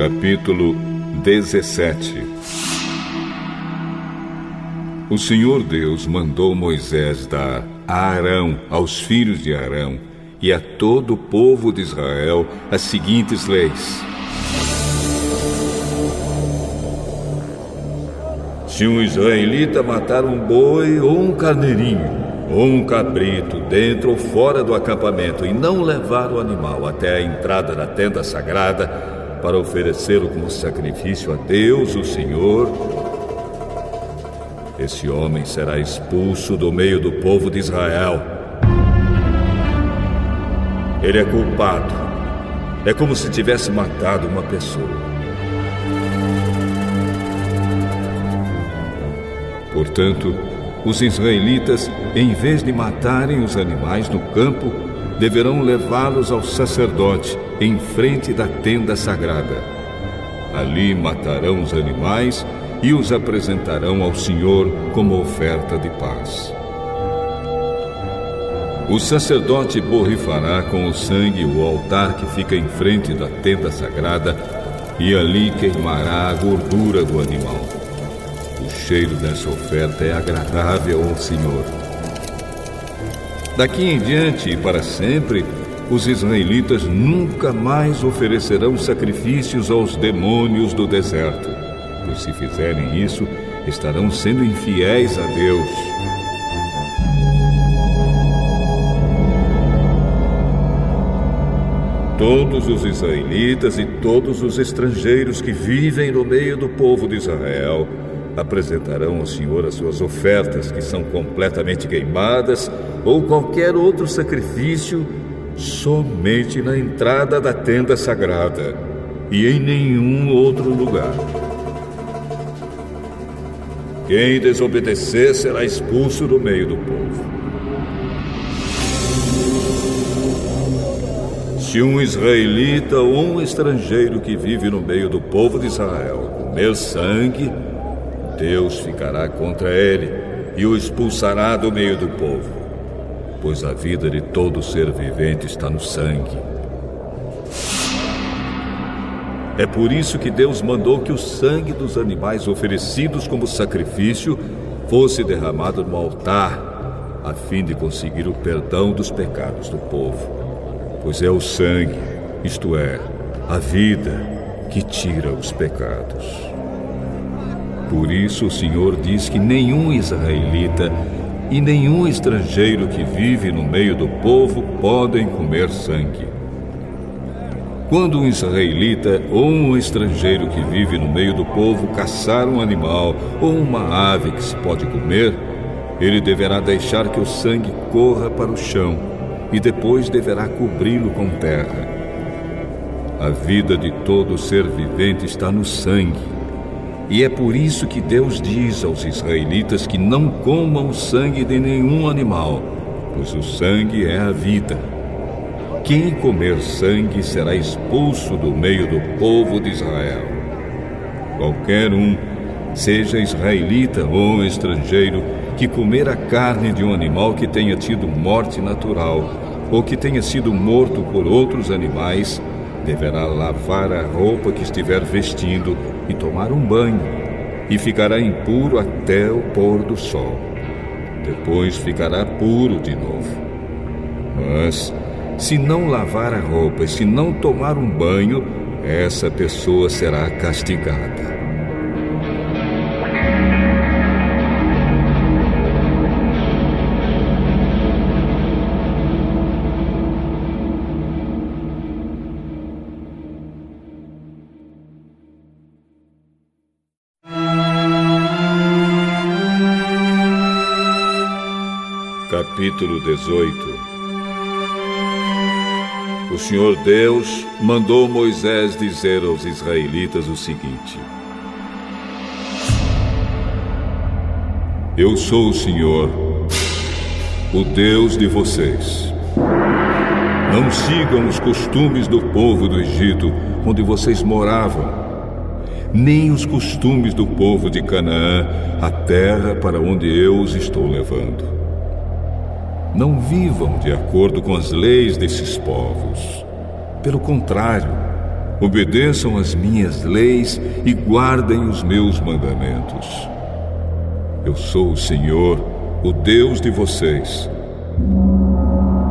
Capítulo 17. O Senhor Deus mandou Moisés dar a Arão, aos filhos de Arão e a todo o povo de Israel as seguintes leis. Se um israelita matar um boi ou um carneirinho ou um cabrito dentro ou fora do acampamento e não levar o animal até a entrada da tenda sagrada para oferecê-lo como sacrifício a Deus, o Senhor, esse homem será expulso do meio do povo de Israel. Ele é culpado. É como se tivesse matado uma pessoa. Portanto, os israelitas, em vez de matarem os animais no campo, deverão levá-los ao sacerdote em frente da tenda sagrada. Ali matarão os animais e os apresentarão ao Senhor como oferta de paz. O sacerdote borrifará com o sangue o altar que fica em frente da tenda sagrada e ali queimará a gordura do animal. O cheiro dessa oferta é agradável ao Senhor. Daqui em diante e para sempre, os israelitas nunca mais oferecerão sacrifícios aos demônios do deserto, pois se fizerem isso, estarão sendo infiéis a Deus. Todos os israelitas e todos os estrangeiros que vivem no meio do povo de Israel apresentarão ao Senhor as suas ofertas, que são completamente queimadas, ou qualquer outro sacrifício, somente na entrada da tenda sagrada e em nenhum outro lugar. Quem desobedecer será expulso do meio do povo. Se um israelita ou um estrangeiro que vive no meio do povo de Israel comer sangue, Deus ficará contra ele e o expulsará do meio do povo, pois a vida de todo ser vivente está no sangue. É por isso que Deus mandou que o sangue dos animais oferecidos como sacrifício fosse derramado no altar, a fim de conseguir o perdão dos pecados do povo, pois é o sangue, isto é, a vida, que tira os pecados. Por isso o Senhor diz que nenhum israelita e nenhum estrangeiro que vive no meio do povo podem comer sangue. Quando um israelita ou um estrangeiro que vive no meio do povo caçar um animal ou uma ave que se pode comer, ele deverá deixar que o sangue corra para o chão e depois deverá cobri-lo com terra. A vida de todo ser vivente está no sangue. E é por isso que Deus diz aos israelitas que não comam o sangue de nenhum animal, pois o sangue é a vida. Quem comer sangue será expulso do meio do povo de Israel. Qualquer um, seja israelita ou estrangeiro, que comer a carne de um animal que tenha tido morte natural ou que tenha sido morto por outros animais, deverá lavar a roupa que estiver vestindo e tomar um banho, e ficará impuro até o pôr do sol. Depois ficará puro de novo. Mas, se não lavar a roupa e se não tomar um banho, essa pessoa será castigada. Capítulo 18. O Senhor Deus mandou Moisés dizer aos israelitas o seguinte: Eu sou o Senhor, o Deus de vocês. Não sigam os costumes do povo do Egito, onde vocês moravam, nem os costumes do povo de Canaã, a terra para onde eu os estou levando. Não vivam de acordo com as leis desses povos. Pelo contrário, obedeçam as minhas leis e guardem os meus mandamentos. Eu sou o Senhor, o Deus de vocês.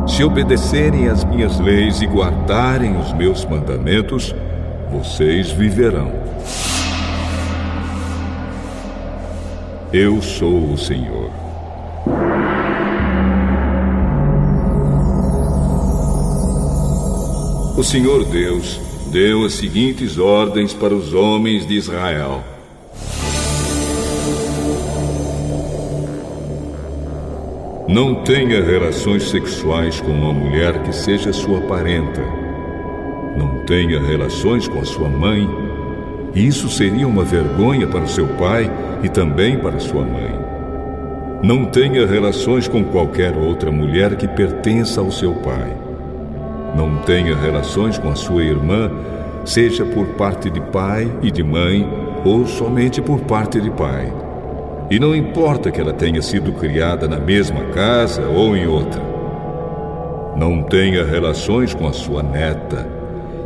Se obedecerem às minhas leis e guardarem os meus mandamentos, vocês viverão. Eu sou o Senhor. O Senhor Deus deu as seguintes ordens para os homens de Israel. Não tenha relações sexuais com uma mulher que seja sua parenta. Não tenha relações com a sua mãe. Isso seria uma vergonha para o seu pai e também para sua mãe. Não tenha relações com qualquer outra mulher que pertença ao seu pai. Não tenha relações com a sua irmã, seja por parte de pai e de mãe ou somente por parte de pai. E não importa que ela tenha sido criada na mesma casa ou em outra. Não tenha relações com a sua neta.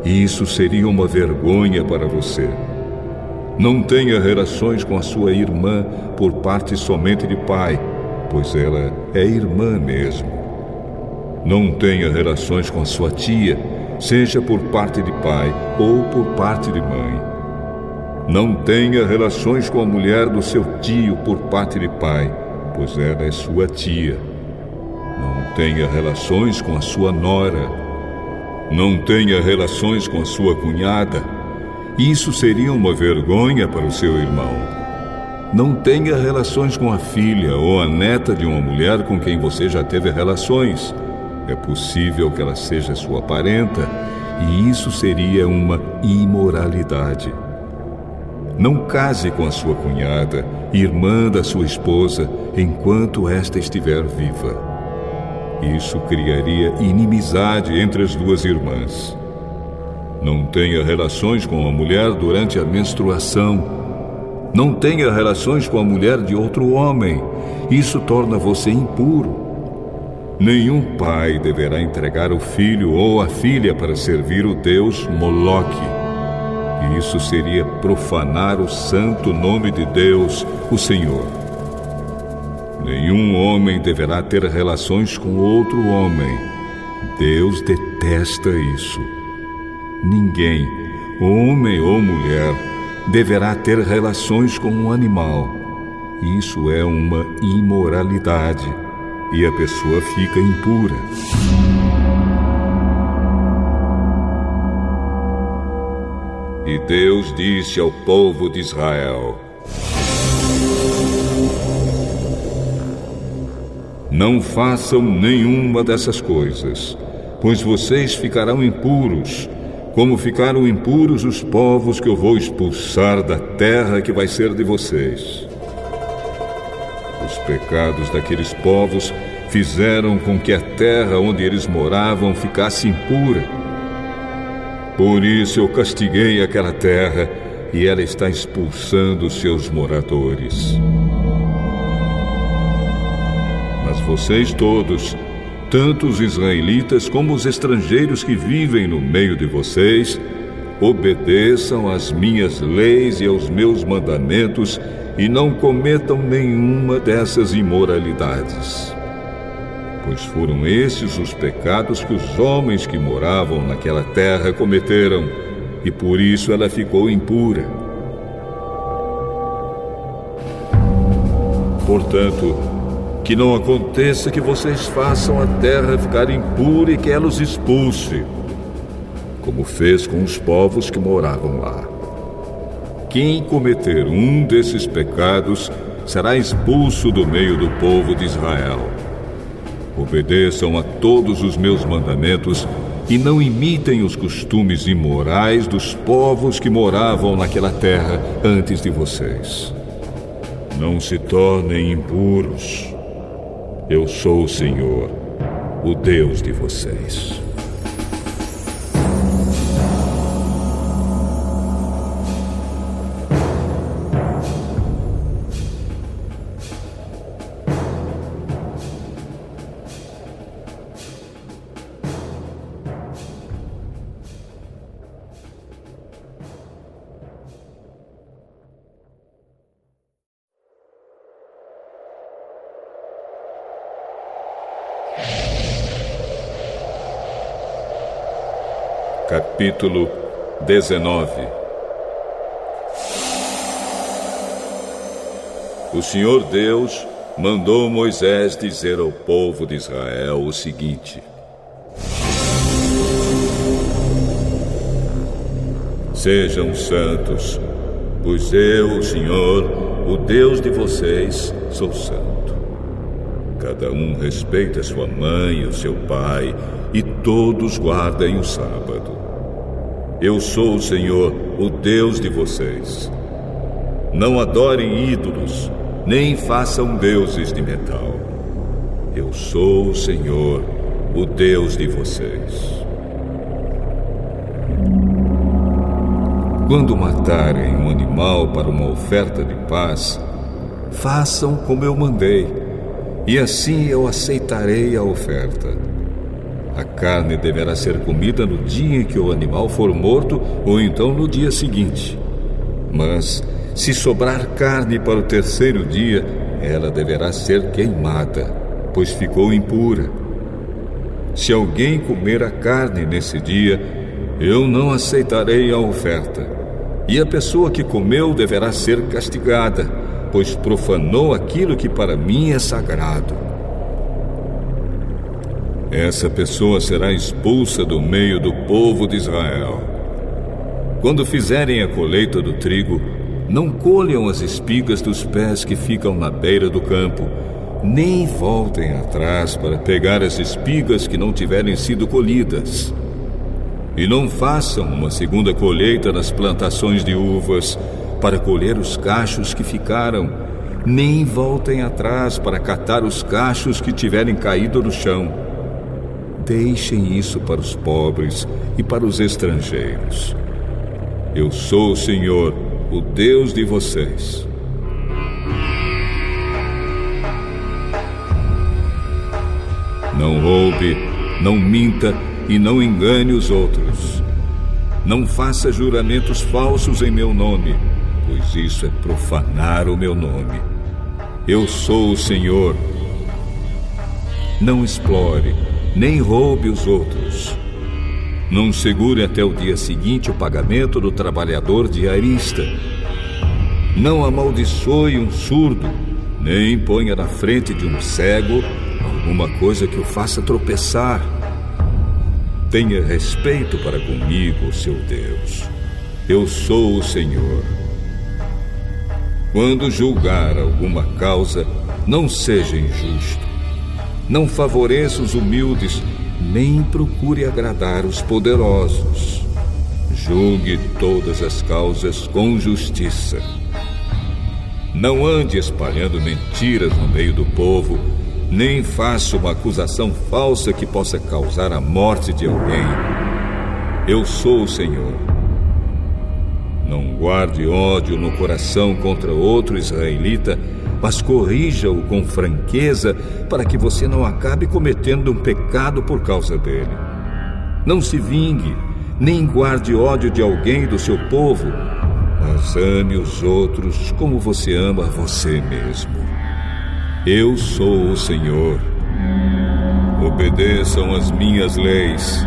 Isso seria uma vergonha para você. Não tenha relações com a sua irmã por parte somente de pai, pois ela é irmã mesmo. Não tenha relações com a sua tia, seja por parte de pai ou por parte de mãe. Não tenha relações com a mulher do seu tio por parte de pai, pois ela é sua tia. Não tenha relações com a sua nora. Não tenha relações com a sua cunhada. Isso seria uma vergonha para o seu irmão. Não tenha relações com a filha ou a neta de uma mulher com quem você já teve relações. É possível que ela seja sua parenta, e isso seria uma imoralidade. Não case com a sua cunhada, irmã da sua esposa, enquanto esta estiver viva. Isso criaria inimizade entre as duas irmãs. Não tenha relações com a mulher durante a menstruação. Não tenha relações com a mulher de outro homem. Isso torna você impuro. Nenhum pai deverá entregar o filho ou a filha para servir o deus Moloque. Isso seria profanar o santo nome de Deus, o Senhor. Nenhum homem deverá ter relações com outro homem. Deus detesta isso. Ninguém, homem ou mulher, deverá ter relações com um animal. Isso é uma imoralidade e a pessoa fica impura. E Deus disse ao povo de Israel: não façam nenhuma dessas coisas, pois vocês ficarão impuros, como ficaram impuros os povos que eu vou expulsar da terra que vai ser de vocês. Os pecados daqueles povos fizeram com que a terra onde eles moravam ficasse impura. Por isso eu castiguei aquela terra e ela está expulsando seus moradores. Mas vocês todos, tanto os israelitas como os estrangeiros que vivem no meio de vocês, obedeçam às minhas leis e aos meus mandamentos e não cometam nenhuma dessas imoralidades. Pois foram esses os pecados que os homens que moravam naquela terra cometeram, e por isso ela ficou impura. Portanto, que não aconteça que vocês façam a terra ficar impura e que ela os expulse, como fez com os povos que moravam lá. Quem cometer um desses pecados será expulso do meio do povo de Israel. Obedeçam a todos os meus mandamentos e não imitem os costumes imorais dos povos que moravam naquela terra antes de vocês. Não se tornem impuros. Eu sou o Senhor, o Deus de vocês. Capítulo 19. O Senhor Deus mandou Moisés dizer ao povo de Israel o seguinte: Sejam santos, pois eu, o Senhor, o Deus de vocês, sou santo. Cada um respeita sua mãe e o seu pai, e todos guardem o sábado. Eu sou o Senhor, o Deus de vocês. Não adorem ídolos, nem façam deuses de metal. Eu sou o Senhor, o Deus de vocês. Quando matarem um animal para uma oferta de paz, façam como eu mandei, e assim eu aceitarei a oferta. A carne deverá ser comida no dia em que o animal for morto, ou então no dia seguinte. Mas, se sobrar carne para o terceiro dia, ela deverá ser queimada, pois ficou impura. Se alguém comer a carne nesse dia, eu não aceitarei a oferta. E a pessoa que comeu deverá ser castigada, pois profanou aquilo que para mim é sagrado. Essa pessoa será expulsa do meio do povo de Israel. Quando fizerem a colheita do trigo, não colham as espigas dos pés que ficam na beira do campo, nem voltem atrás para pegar as espigas que não tiverem sido colhidas. E não façam uma segunda colheita nas plantações de uvas para colher os cachos que ficaram, nem voltem atrás para catar os cachos que tiverem caído no chão. Deixem isso para os pobres e para os estrangeiros. Eu sou o Senhor, o Deus de vocês. Não roube, não minta e não engane os outros. Não faça juramentos falsos em meu nome, pois isso é profanar o meu nome. Eu sou o Senhor. Não explore, nem roube os outros. Não segure até o dia seguinte o pagamento do trabalhador diarista. Não amaldiçoe um surdo, nem ponha na frente de um cego alguma coisa que o faça tropeçar. Tenha respeito para comigo, seu Deus. Eu sou o Senhor. Quando julgar alguma causa, não seja injusto. Não favoreça os humildes, nem procure agradar os poderosos. Julgue todas as causas com justiça. Não ande espalhando mentiras no meio do povo, nem faça uma acusação falsa que possa causar a morte de alguém. Eu sou o Senhor. Não guarde ódio no coração contra outro israelita, mas corrija-o com franqueza para que você não acabe cometendo um pecado por causa dele. Não se vingue, nem guarde ódio de alguém do seu povo, mas ame os outros como você ama você mesmo. Eu sou o Senhor. Obedeçam as minhas leis.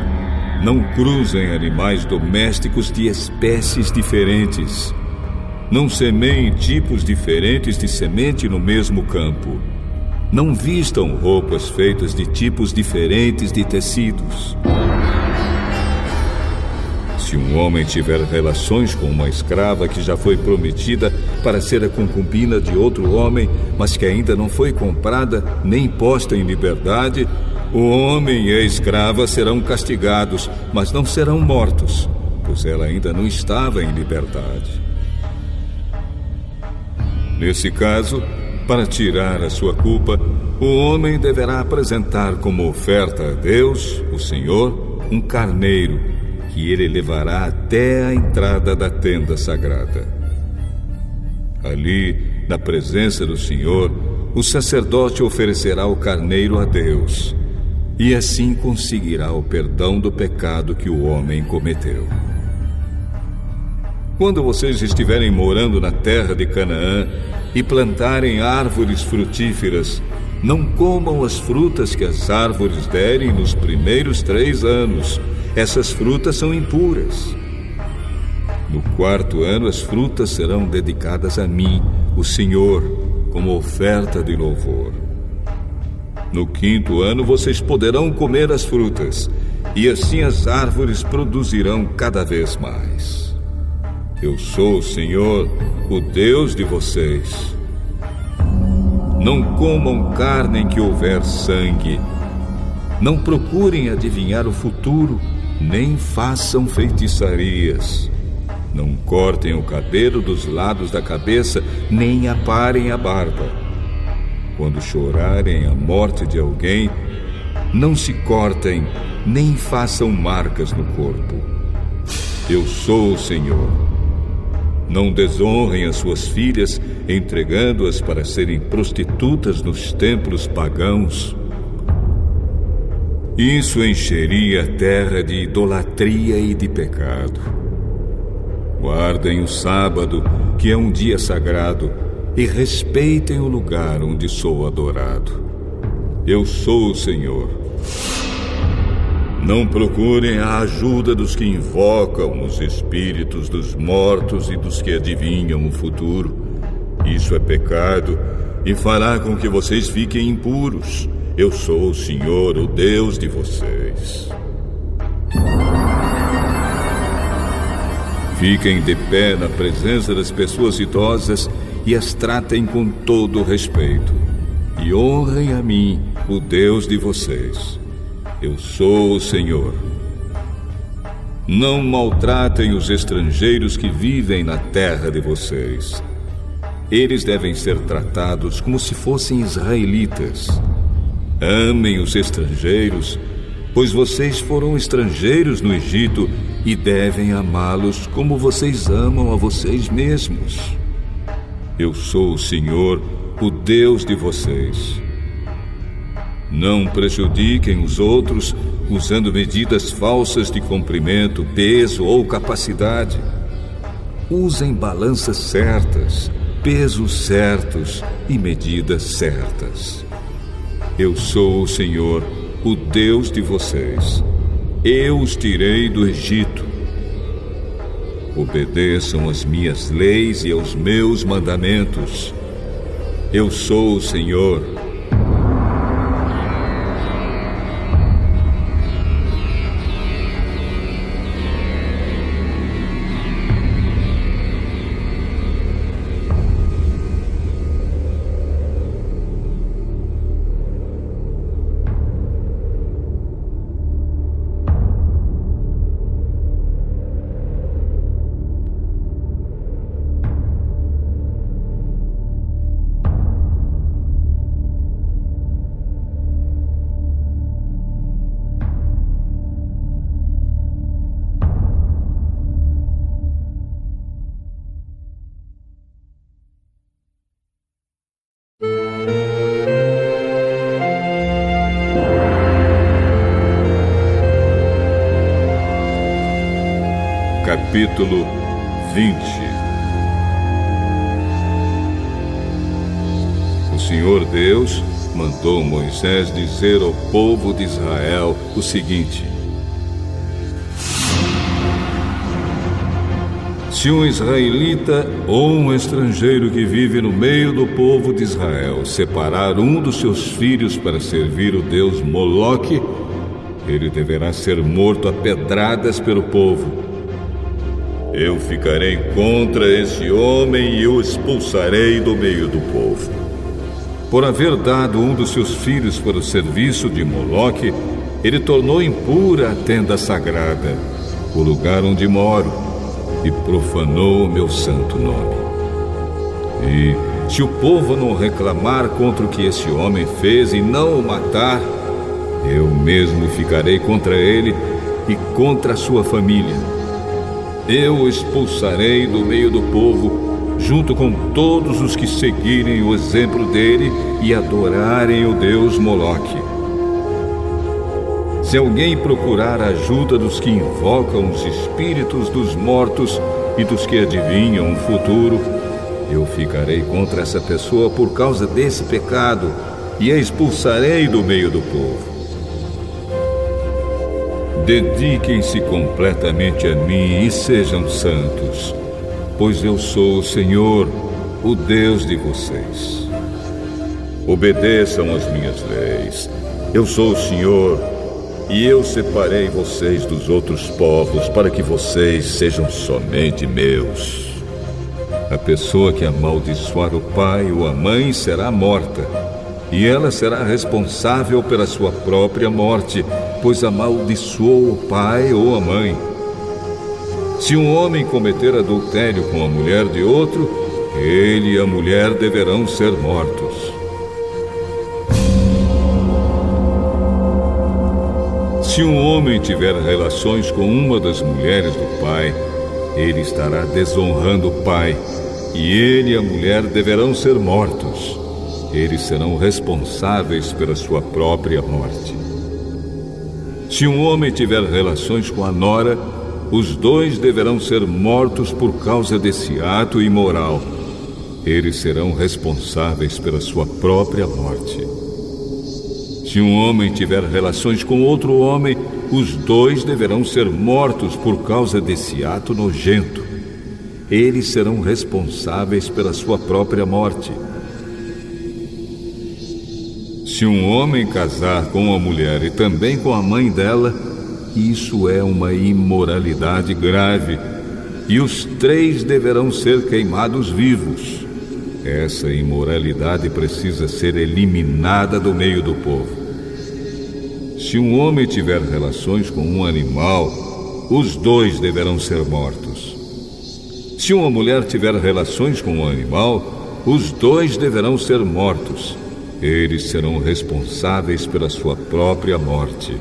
Não cruzem animais domésticos de espécies diferentes. Não semeiem tipos diferentes de semente no mesmo campo. Não vistam roupas feitas de tipos diferentes de tecidos. Se um homem tiver relações com uma escrava que já foi prometida para ser a concubina de outro homem, mas que ainda não foi comprada nem posta em liberdade, o homem e a escrava serão castigados, mas não serão mortos, pois ela ainda não estava em liberdade. Nesse caso, para tirar a sua culpa, o homem deverá apresentar como oferta a Deus, o Senhor, um carneiro, que ele levará até a entrada da tenda sagrada. Ali, na presença do Senhor, o sacerdote oferecerá o carneiro a Deus, e assim conseguirá o perdão do pecado que o homem cometeu. Quando vocês estiverem morando na terra de Canaã e plantarem árvores frutíferas, não comam as frutas que as árvores derem nos primeiros 3 anos, essas frutas são impuras. No 4º ano, as frutas serão dedicadas a mim, o Senhor, como oferta de louvor. No 5º ano, vocês poderão comer as frutas, e assim as árvores produzirão cada vez mais. Eu sou o Senhor, o Deus de vocês. Não comam carne em que houver sangue. Não procurem adivinhar o futuro, nem façam feitiçarias. Não cortem o cabelo dos lados da cabeça, nem aparem a barba. Quando chorarem a morte de alguém, não se cortem, nem façam marcas no corpo. Eu sou o Senhor. Não desonrem as suas filhas, entregando-as para serem prostitutas nos templos pagãos. Isso encheria a terra de idolatria e de pecado. Guardem o sábado, que é um dia sagrado, e respeitem o lugar onde sou adorado. Eu sou o Senhor. Não procurem a ajuda dos que invocam os espíritos dos mortos e dos que adivinham o futuro. Isso é pecado e fará com que vocês fiquem impuros. Eu sou o Senhor, o Deus de vocês. Fiquem de pé na presença das pessoas idosas e as tratem com todo respeito. E honrem a mim, o Deus de vocês. Eu sou o Senhor. Não maltratem os estrangeiros que vivem na terra de vocês. Eles devem ser tratados como se fossem israelitas. Amem os estrangeiros, pois vocês foram estrangeiros no Egito e devem amá-los como vocês amam a vocês mesmos. Eu sou o Senhor, o Deus de vocês. Não prejudiquem os outros usando medidas falsas de comprimento, peso ou capacidade. Usem balanças certas, pesos certos e medidas certas. Eu sou o Senhor, o Deus de vocês. Eu os tirei do Egito. Obedeçam às minhas leis e aos meus mandamentos. Eu sou o Senhor. Capítulo 20. O Senhor Deus mandou Moisés dizer ao povo de Israel o seguinte: se um israelita ou um estrangeiro que vive no meio do povo de Israel separar um dos seus filhos para servir o deus Moloque, ele deverá ser morto a pedradas pelo povo. Eu ficarei contra esse homem e o expulsarei do meio do povo. Por haver dado um dos seus filhos para o serviço de Moloque, ele tornou impura a tenda sagrada, o lugar onde moro, e profanou o meu santo nome. E se o povo não reclamar contra o que esse homem fez e não o matar, eu mesmo ficarei contra ele e contra a sua família. Eu o expulsarei do meio do povo, junto com todos os que seguirem o exemplo dele e adorarem o deus Moloque. Se alguém procurar a ajuda dos que invocam os espíritos dos mortos e dos que adivinham o futuro, eu ficarei contra essa pessoa por causa desse pecado e a expulsarei do meio do povo. Dediquem-se completamente a mim e sejam santos, pois eu sou o Senhor, o Deus de vocês. Obedeçam às minhas leis. Eu sou o Senhor, e eu separei vocês dos outros povos para que vocês sejam somente meus. A pessoa que amaldiçoar o pai ou a mãe será morta, e ela será responsável pela sua própria morte, pois amaldiçoou o pai ou a mãe. Se um homem cometer adultério com a mulher de outro, ele e a mulher deverão ser mortos. Se um homem tiver relações com uma das mulheres do pai, ele estará desonrando o pai, e ele e a mulher deverão ser mortos. Eles serão responsáveis pela sua própria morte. Se um homem tiver relações com a nora, os dois deverão ser mortos por causa desse ato imoral. Eles serão responsáveis pela sua própria morte. Se um homem tiver relações com outro homem, os dois deverão ser mortos por causa desse ato nojento. Eles serão responsáveis pela sua própria morte. Se um homem casar com uma mulher e também com a mãe dela, isso é uma imoralidade grave, e os três deverão ser queimados vivos. Essa imoralidade precisa ser eliminada do meio do povo. Se um homem tiver relações com um animal, os dois deverão ser mortos. Se uma mulher tiver relações com um animal, os dois deverão ser mortos. Eles serão responsáveis pela sua própria morte.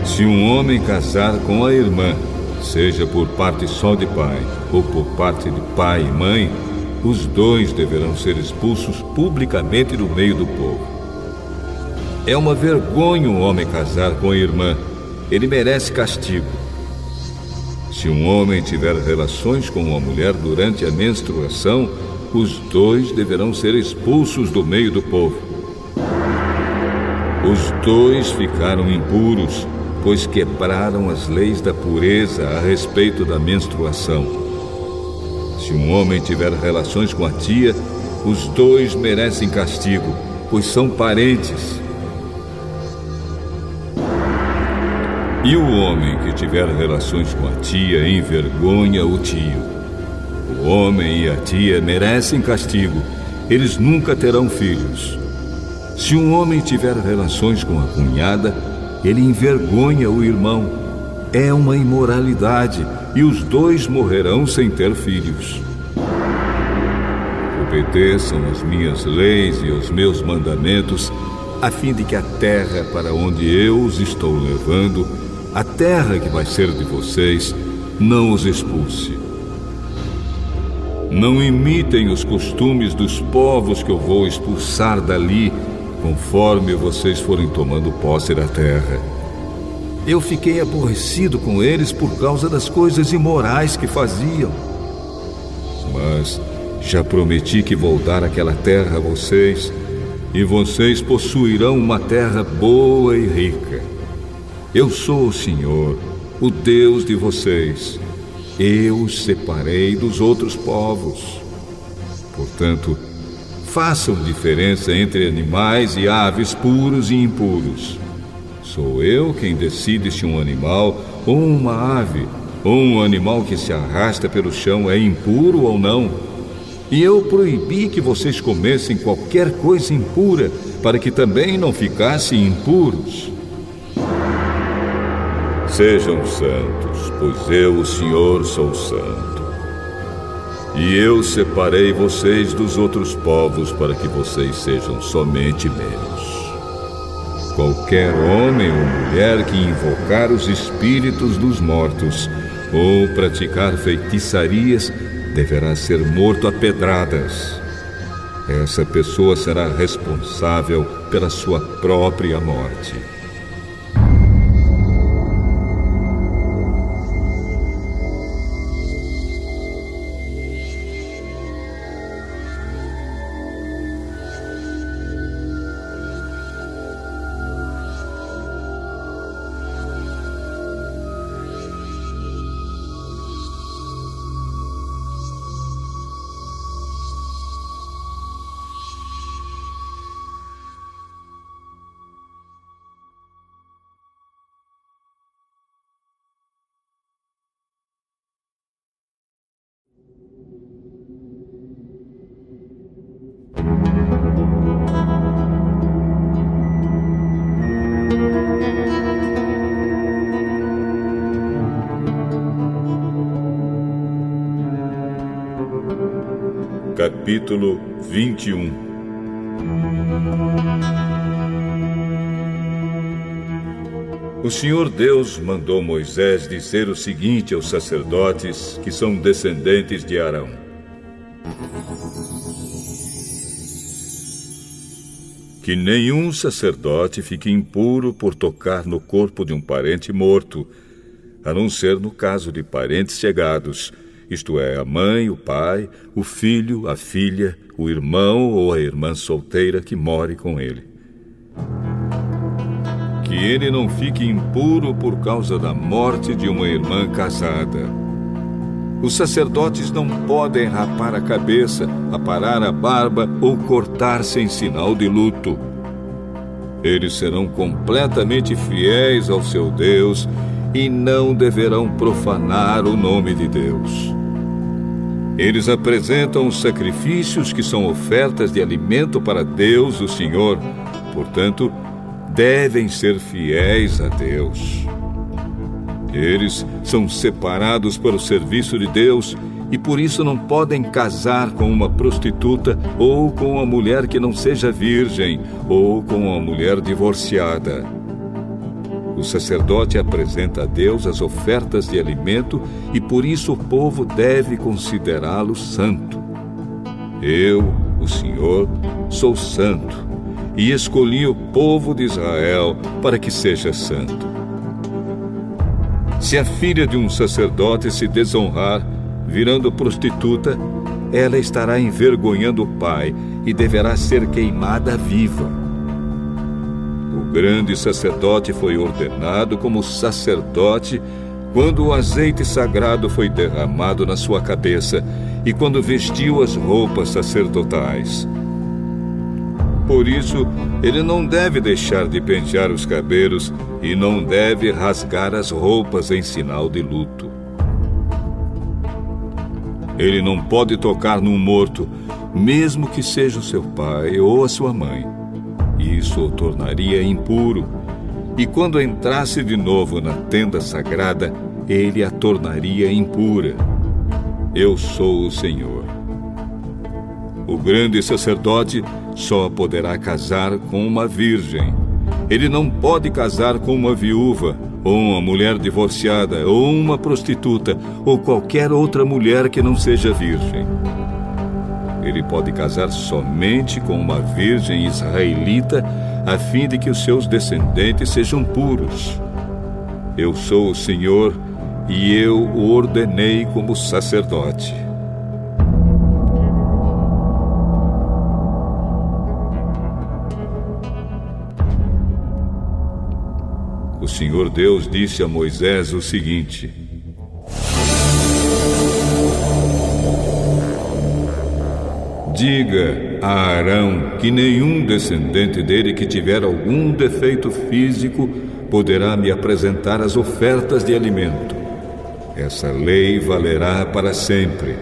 Se um homem casar com a irmã, seja por parte só de pai ou por parte de pai e mãe, os dois deverão ser expulsos publicamente do meio do povo. É uma vergonha um homem casar com a irmã. Ele merece castigo. Se um homem tiver relações com uma mulher durante a menstruação, os dois deverão ser expulsos do meio do povo. Os dois ficaram impuros, pois quebraram as leis da pureza a respeito da menstruação. Se um homem tiver relações com a tia, os dois merecem castigo, pois são parentes. E o homem que tiver relações com a tia envergonha o tio. O homem e a tia merecem castigo. Eles nunca terão filhos. Se um homem tiver relações com a cunhada, ele envergonha o irmão. É uma imoralidade e os dois morrerão sem ter filhos. Obedeçam as minhas leis e os meus mandamentos, a fim de que a terra para onde eu os estou levando, a terra que vai ser de vocês, não os expulse. Não imitem os costumes dos povos que eu vou expulsar dali, conforme vocês forem tomando posse da terra. Eu fiquei aborrecido com eles por causa das coisas imorais que faziam. Mas já prometi que vou dar aquela terra a vocês, e vocês possuirão uma terra boa e rica. Eu sou o Senhor, o Deus de vocês. Eu os separei dos outros povos. Portanto, façam diferença entre animais e aves puros e impuros. Sou eu quem decide se um animal ou uma ave, ou um animal que se arrasta pelo chão é impuro ou não. E eu proibi que vocês comessem qualquer coisa impura, para que também não ficassem impuros. Sejam santos, pois eu, o Senhor, sou santo. E eu separei vocês dos outros povos para que vocês sejam somente meus. Qualquer homem ou mulher que invocar os espíritos dos mortos ou praticar feitiçarias deverá ser morto a pedradas. Essa pessoa será responsável pela sua própria morte. capítulo 21. O Senhor Deus mandou Moisés dizer o seguinte aos sacerdotes que são descendentes de Arão: que nenhum sacerdote fique impuro por tocar no corpo de um parente morto, a não ser no caso de parentes chegados, isto é, a mãe, o pai, o filho, a filha, o irmão ou a irmã solteira que more com ele. Que ele não fique impuro por causa da morte de uma irmã casada. Os sacerdotes não podem rapar a cabeça, aparar a barba ou cortar-se em sinal de luto. Eles serão completamente fiéis ao seu Deus e não deverão profanar o nome de Deus. Eles apresentam os sacrifícios que são ofertas de alimento para Deus, o Senhor. Portanto, devem ser fiéis a Deus. Eles são separados para o serviço de Deus e por isso não podem casar com uma prostituta ou com uma mulher que não seja virgem ou com uma mulher divorciada. O sacerdote apresenta a Deus as ofertas de alimento e por isso o povo deve considerá-lo santo. Eu, o Senhor, sou santo e escolhi o povo de Israel para que seja santo. Se a filha de um sacerdote se desonrar, virando prostituta, ela estará envergonhando o pai e deverá ser queimada viva. O grande sacerdote foi ordenado como sacerdote quando o azeite sagrado foi derramado na sua cabeça e quando vestiu as roupas sacerdotais. Por isso, ele não deve deixar de pentear os cabelos e não deve rasgar as roupas em sinal de luto. Ele não pode tocar num morto, mesmo que seja o seu pai ou a sua mãe. Isso o tornaria impuro. E quando entrasse de novo na tenda sagrada, ele a tornaria impura. Eu sou o Senhor. O grande sacerdote só poderá casar com uma virgem. Ele não pode casar com uma viúva, ou uma mulher divorciada, ou uma prostituta, ou qualquer outra mulher que não seja virgem. Ele pode casar somente com uma virgem israelita, a fim de que os seus descendentes sejam puros. Eu sou o Senhor, e eu o ordenei como sacerdote. O Senhor Deus disse a Moisés o seguinte: diga a Arão que nenhum descendente dele que tiver algum defeito físico poderá me apresentar as ofertas de alimento. Essa lei valerá para sempre.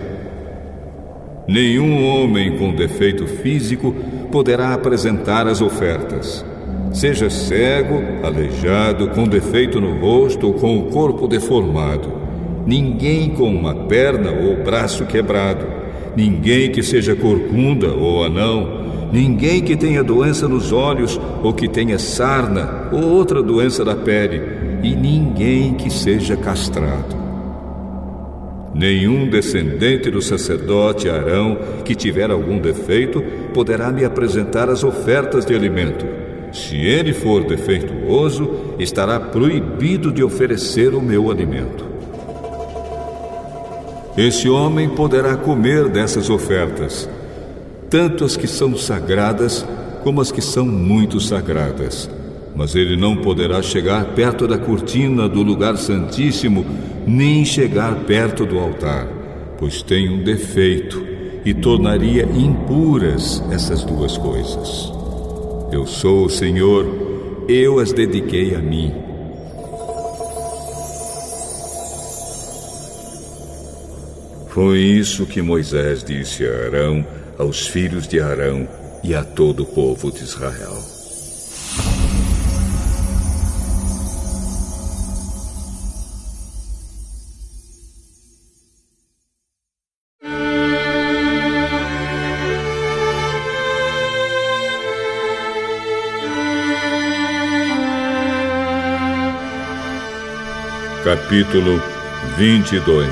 Nenhum homem com defeito físico poderá apresentar as ofertas. Seja cego, aleijado, com defeito no rosto ou com o corpo deformado. Ninguém com uma perna ou braço quebrado. Ninguém que seja corcunda ou anão. Ninguém que tenha doença nos olhos ou que tenha sarna ou outra doença da pele. E ninguém que seja castrado. Nenhum descendente do sacerdote Arão que tiver algum defeito poderá me apresentar as ofertas de alimento. Se ele for defeituoso, estará proibido de oferecer o meu alimento. Esse homem poderá comer dessas ofertas, tanto as que são sagradas como as que são muito sagradas. Mas ele não poderá chegar perto da cortina do lugar santíssimo, nem chegar perto do altar, pois tem um defeito e tornaria impuras essas duas coisas. Eu sou o Senhor, eu as dediquei a mim. Foi isso que Moisés disse a Arão, aos filhos de Arão e a todo o povo de Israel. Capítulo 22.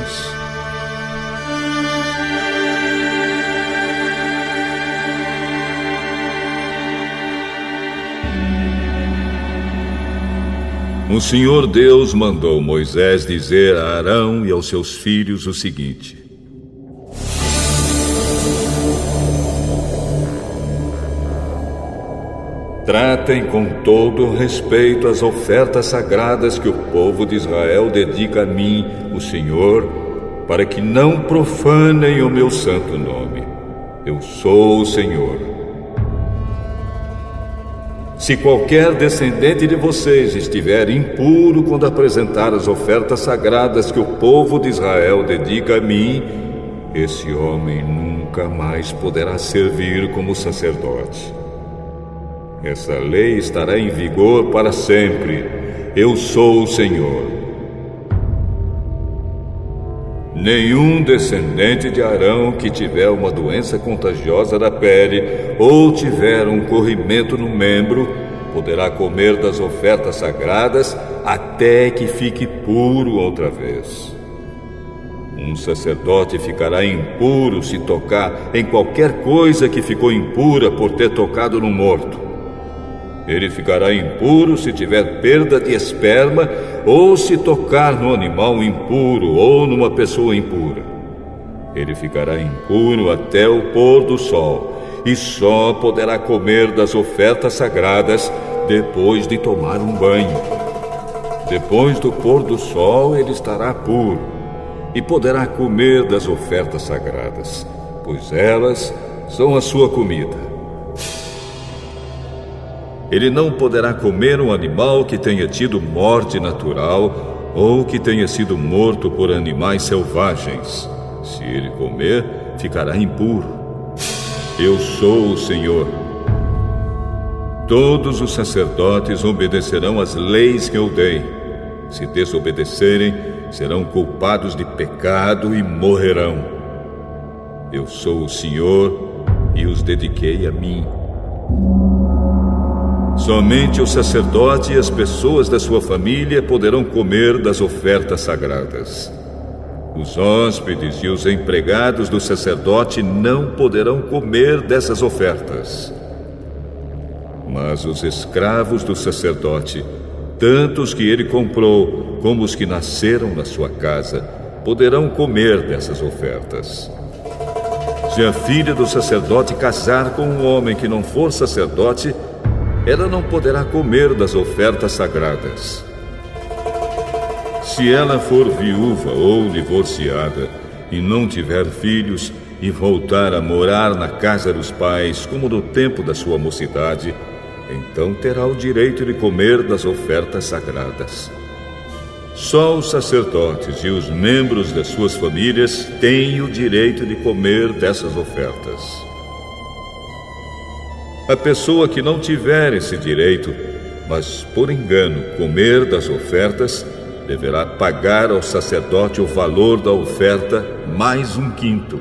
O Senhor Deus mandou Moisés dizer a Arão e aos seus filhos o seguinte: tratem com todo respeito as ofertas sagradas que o povo de Israel dedica a mim, o Senhor, para que não profanem o meu santo nome. Eu sou o Senhor. Se qualquer descendente de vocês estiver impuro quando apresentar as ofertas sagradas que o povo de Israel dedica a mim, esse homem nunca mais poderá servir como sacerdote. Essa lei estará em vigor para sempre. Eu sou o Senhor. Nenhum descendente de Arão que tiver uma doença contagiosa da pele ou tiver um corrimento no membro poderá comer das ofertas sagradas até que fique puro outra vez. Um sacerdote ficará impuro se tocar em qualquer coisa que ficou impura por ter tocado no morto. Ele ficará impuro se tiver perda de esperma ou se tocar no animal impuro ou numa pessoa impura. Ele ficará impuro até o pôr do sol e só poderá comer das ofertas sagradas depois de tomar um banho. Depois do pôr do sol ele estará puro e poderá comer das ofertas sagradas, pois elas são a sua comida. Ele não poderá comer um animal que tenha tido morte natural ou que tenha sido morto por animais selvagens. Se ele comer, ficará impuro. Eu sou o Senhor. Todos os sacerdotes obedecerão às leis que eu dei. Se desobedecerem, serão culpados de pecado e morrerão. Eu sou o Senhor e os dediquei a mim. Somente o sacerdote e as pessoas da sua família poderão comer das ofertas sagradas. Os hóspedes e os empregados do sacerdote não poderão comer dessas ofertas. Mas os escravos do sacerdote, tanto os que ele comprou como os que nasceram na sua casa, poderão comer dessas ofertas. Se a filha do sacerdote casar com um homem que não for sacerdote, ela não poderá comer das ofertas sagradas. Se ela for viúva ou divorciada e não tiver filhos e voltar a morar na casa dos pais, como no tempo da sua mocidade, então terá o direito de comer das ofertas sagradas. Só os sacerdotes e os membros das suas famílias têm o direito de comer dessas ofertas. A pessoa que não tiver esse direito, mas por engano comer das ofertas, deverá pagar ao sacerdote o valor da oferta mais 1/5.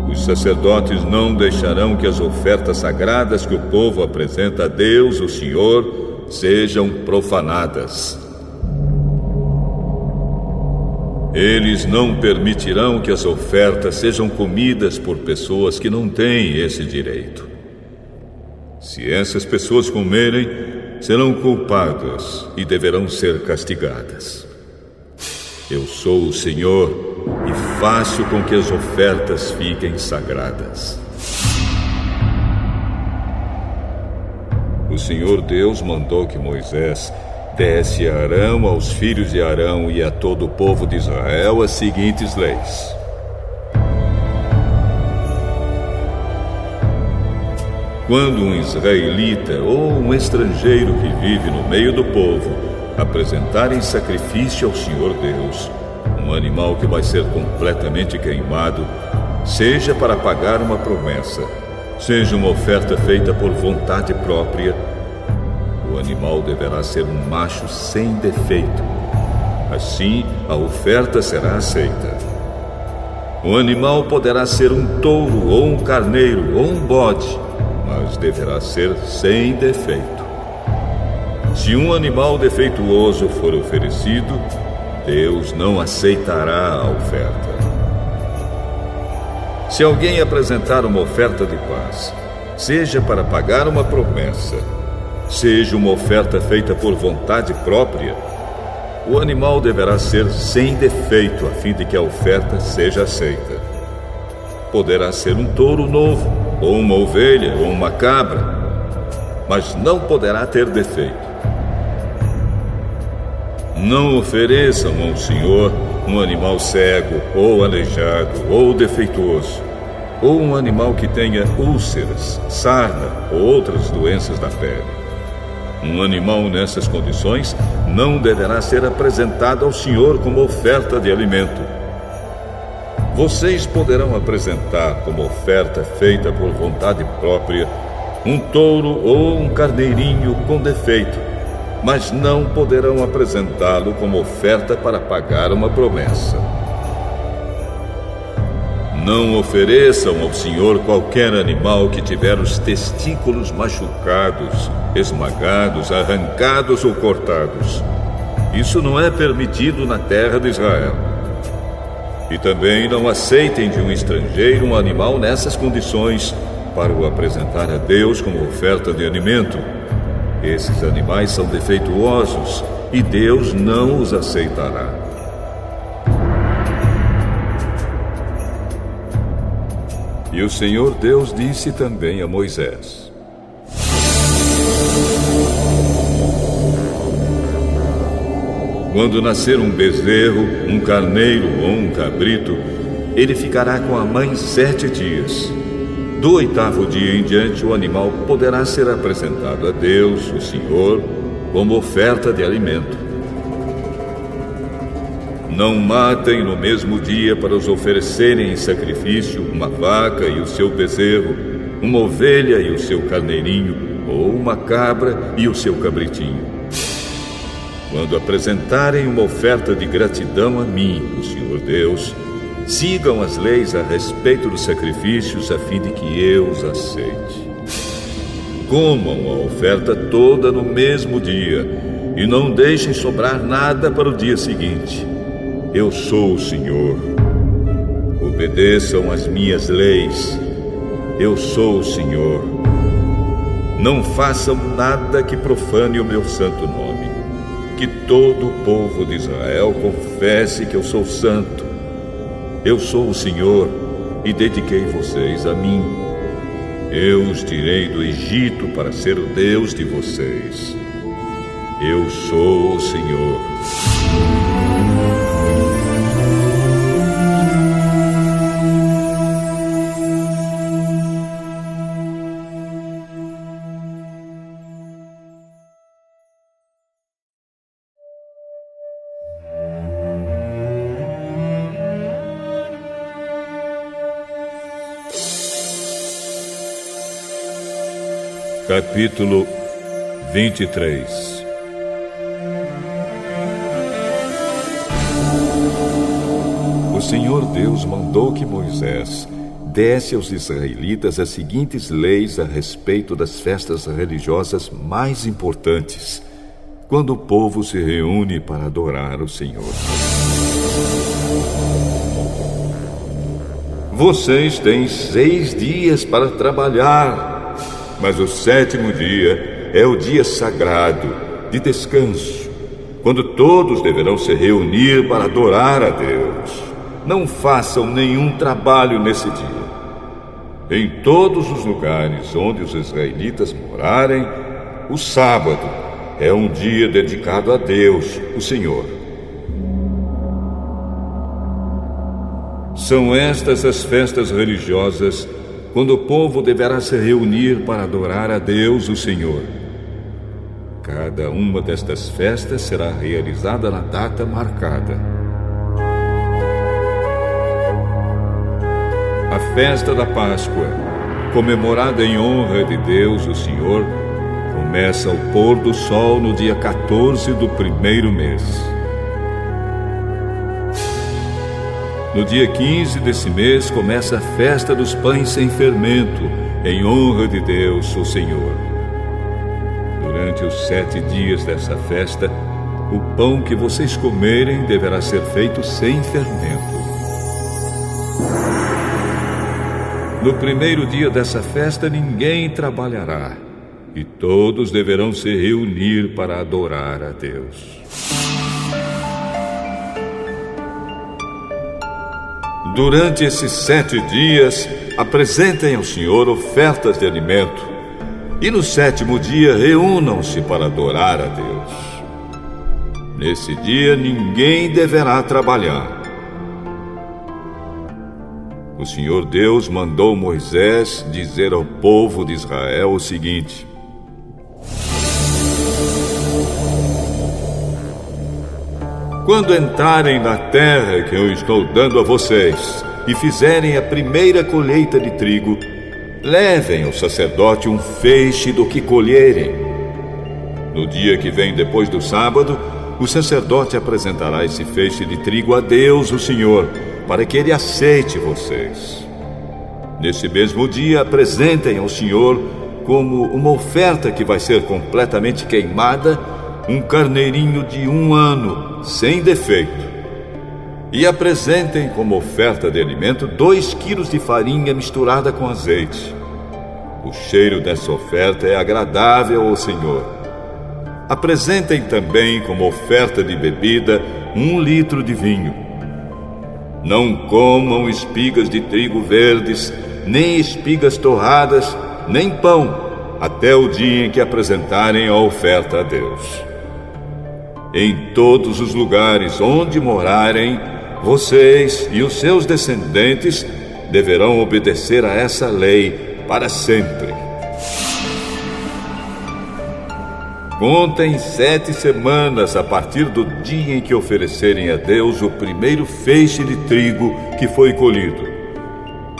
Os sacerdotes não deixarão que as ofertas sagradas que o povo apresenta a Deus, o Senhor, sejam profanadas. Eles não permitirão que as ofertas sejam comidas por pessoas que não têm esse direito. Se essas pessoas comerem, serão culpadas e deverão ser castigadas. Eu sou o Senhor e faço com que as ofertas fiquem sagradas. O Senhor Deus mandou que Moisés desse a Arão, aos filhos de Arão e a todo o povo de Israel as seguintes leis. Quando um israelita ou um estrangeiro que vive no meio do povo apresentarem sacrifício ao Senhor Deus, um animal que vai ser completamente queimado, seja para pagar uma promessa, seja uma oferta feita por vontade própria, o animal deverá ser um macho sem defeito. Assim, a oferta será aceita. O animal poderá ser um touro ou um carneiro ou um bode, mas deverá ser sem defeito. Se um animal defeituoso for oferecido, Deus não aceitará a oferta. Se alguém apresentar uma oferta de paz, seja para pagar uma promessa, seja uma oferta feita por vontade própria, o animal deverá ser sem defeito, a fim de que a oferta seja aceita. Poderá ser um touro novo, ou uma ovelha, ou uma cabra, mas não poderá ter defeito. Não ofereçam ao Senhor um animal cego, ou aleijado, ou defeituoso, ou um animal que tenha úlceras, sarna ou outras doenças da pele. Um animal nessas condições não deverá ser apresentado ao Senhor como oferta de alimento. Vocês poderão apresentar como oferta feita por vontade própria um touro ou um carneirinho com defeito, mas não poderão apresentá-lo como oferta para pagar uma promessa. Não ofereçam ao Senhor qualquer animal que tiver os testículos machucados, esmagados, arrancados ou cortados. Isso não é permitido na terra de Israel. E também não aceitem de um estrangeiro um animal nessas condições para o apresentar a Deus como oferta de alimento. Esses animais são defeituosos e Deus não os aceitará. E o Senhor Deus disse também a Moisés: quando nascer um bezerro, um carneiro ou um cabrito, ele ficará com a mãe 7 dias. Do 8º dia em diante, o animal poderá ser apresentado a Deus, o Senhor, como oferta de alimento. Não matem no mesmo dia para os oferecerem em sacrifício uma vaca e o seu bezerro, uma ovelha e o seu carneirinho, ou uma cabra e o seu cabritinho. Quando apresentarem uma oferta de gratidão a mim, o Senhor Deus, sigam as leis a respeito dos sacrifícios, a fim de que eu os aceite. Comam a oferta toda no mesmo dia, e não deixem sobrar nada para o dia seguinte. Eu sou o Senhor. Obedeçam às minhas leis. Eu sou o Senhor. Não façam nada que profane o meu santo nome. Que todo o povo de Israel confesse que eu sou santo. Eu sou o Senhor e dediquei vocês a mim. Eu os tirei do Egito para ser o Deus de vocês. Eu sou o Senhor. Capítulo 23. O Senhor Deus mandou que Moisés desse aos israelitas as seguintes leis a respeito das festas religiosas mais importantes, quando o povo se reúne para adorar o Senhor. Vocês têm 6 dias para trabalhar, mas o 7º dia é o dia sagrado de descanso, quando todos deverão se reunir para adorar a Deus. Não façam nenhum trabalho nesse dia. Em todos os lugares onde os israelitas morarem, o sábado é um dia dedicado a Deus, o Senhor. São estas as festas religiosas quando o povo deverá se reunir para adorar a Deus, o Senhor. Cada uma destas festas será realizada na data marcada. A festa da Páscoa, comemorada em honra de Deus, o Senhor, começa ao pôr do sol no dia 14 do 1º mês. No dia 15 desse mês começa a festa dos pães sem fermento, em honra de Deus, o Senhor. Durante os 7 dias dessa festa, O pão que vocês comerem deverá ser feito sem fermento. No primeiro dia dessa festa ninguém trabalhará, e todos deverão se reunir para adorar a Deus. Durante esses 7 dias, apresentem ao Senhor ofertas de alimento, e no 7º dia reúnam-se para adorar a Deus. Nesse dia ninguém deverá trabalhar. O Senhor Deus mandou Moisés dizer ao povo de Israel o seguinte: quando entrarem na terra que eu estou dando a vocês e fizerem a primeira colheita de trigo, levem ao sacerdote um feixe do que colherem. No dia que vem depois do sábado, o sacerdote apresentará esse feixe de trigo a Deus, o Senhor, para que ele aceite vocês. Nesse mesmo dia, apresentem ao Senhor, como uma oferta que vai ser completamente queimada, um carneirinho de 1 ano, sem defeito. E apresentem como oferta de alimento 2 quilos de farinha misturada com azeite. O cheiro dessa oferta é agradável ao Senhor. Apresentem também como oferta de bebida 1 litro de vinho. Não comam espigas de trigo verdes, nem espigas torradas, nem pão, até o dia em que apresentarem a oferta a Deus. Em todos os lugares onde morarem, vocês e os seus descendentes deverão obedecer a essa lei para sempre. Contem 7 semanas a partir do dia em que oferecerem a Deus o primeiro feixe de trigo que foi colhido.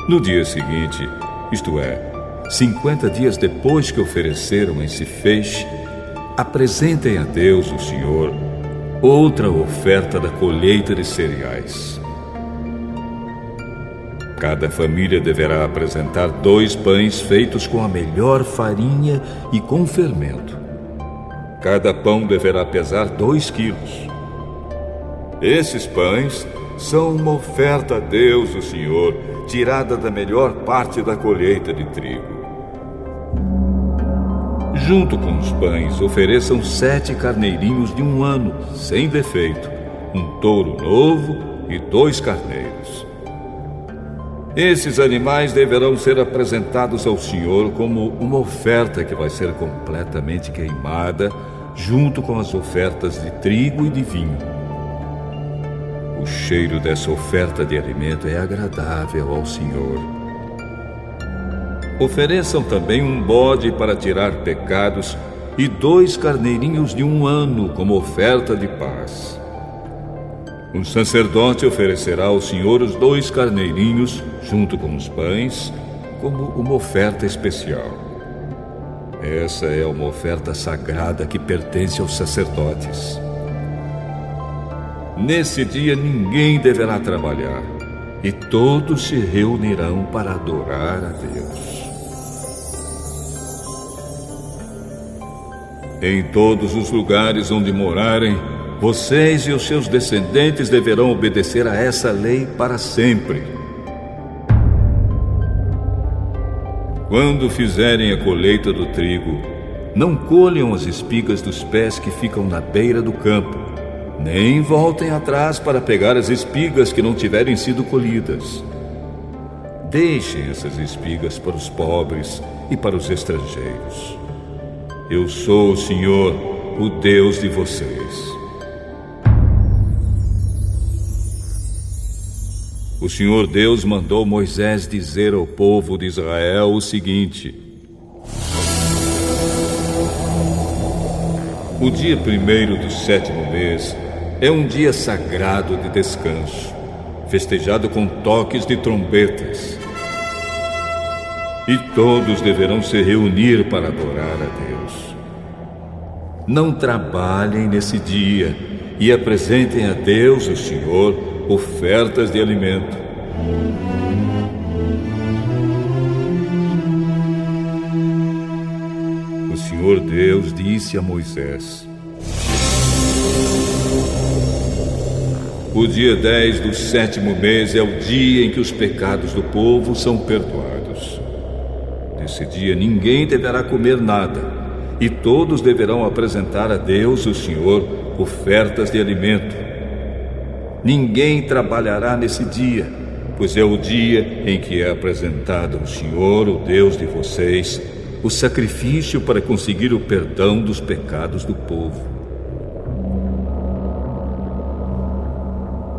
No dia seguinte, isto é, 50 dias depois que ofereceram esse feixe, apresentem a Deus, o Senhor, outra oferta da colheita de cereais. Cada família deverá apresentar 2 pães feitos com a melhor farinha e com fermento. Cada pão deverá pesar 2 quilos. Esses pães são uma oferta a Deus, o Senhor, tirada da melhor parte da colheita de trigo. Junto com os pães, ofereçam 7 carneirinhos de 1 ano, sem defeito, um touro novo e 2 carneiros. Esses animais deverão ser apresentados ao Senhor como uma oferta que vai ser completamente queimada, junto com as ofertas de trigo e de vinho. O cheiro dessa oferta de alimento é agradável ao Senhor. Ofereçam também um bode para tirar pecados e 2 carneirinhos de 1 ano como oferta de paz. O sacerdote oferecerá ao Senhor os 2 carneirinhos, junto com os pães, como uma oferta especial. Essa é uma oferta sagrada que pertence aos sacerdotes. Nesse dia ninguém deverá trabalhar, e todos se reunirão para adorar a Deus. Em todos os lugares onde morarem, vocês e os seus descendentes deverão obedecer a essa lei para sempre. Quando fizerem a colheita do trigo, não colham as espigas dos pés que ficam na beira do campo, nem voltem atrás para pegar as espigas que não tiverem sido colhidas. Deixem essas espigas para os pobres e para os estrangeiros. Eu sou o Senhor, o Deus de vocês. O Senhor Deus mandou Moisés dizer ao povo de Israel o seguinte: o dia 1º do 7º mês é um dia sagrado de descanso, festejado com toques de trombetas. E todos deverão se reunir para adorar a Deus. Não trabalhem nesse dia e apresentem a Deus, o Senhor, ofertas de alimento. O Senhor Deus disse a Moisés: O dia 10 do 7º mês é o dia em que os pecados do povo são perdoados. Nesse dia ninguém deverá comer nada, e todos deverão apresentar a Deus, o Senhor, ofertas de alimento. Ninguém trabalhará nesse dia, pois é o dia em que é apresentado ao Senhor, o Deus de vocês, o sacrifício para conseguir o perdão dos pecados do povo.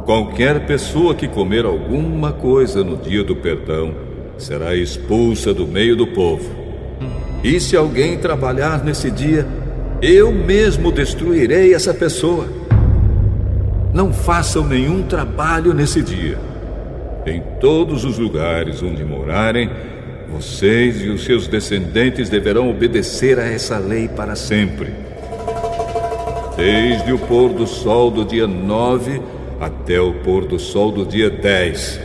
Qualquer pessoa que comer alguma coisa no dia do perdão será expulsa do meio do povo. E se alguém trabalhar nesse dia, eu mesmo destruirei essa pessoa. Não façam nenhum trabalho nesse dia. Em todos os lugares onde morarem, vocês e os seus descendentes deverão obedecer a essa lei para sempre. Desde o pôr do sol do dia 9 até o pôr do sol do dia 10.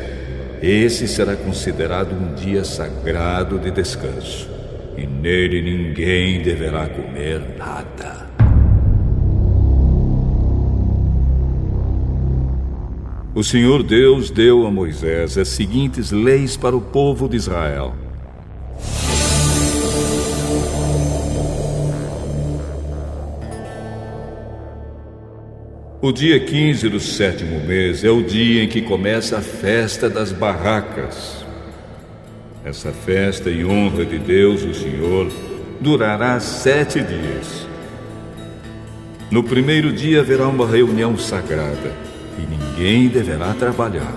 Esse será considerado um dia sagrado de descanso, e nele ninguém deverá comer nada. O Senhor Deus deu a Moisés as seguintes leis para o povo de Israel. O dia 15 do 7º mês é o dia em que começa a festa das barracas. Essa festa em honra de Deus, o Senhor, durará 7 dias. No primeiro dia haverá uma reunião sagrada e ninguém deverá trabalhar.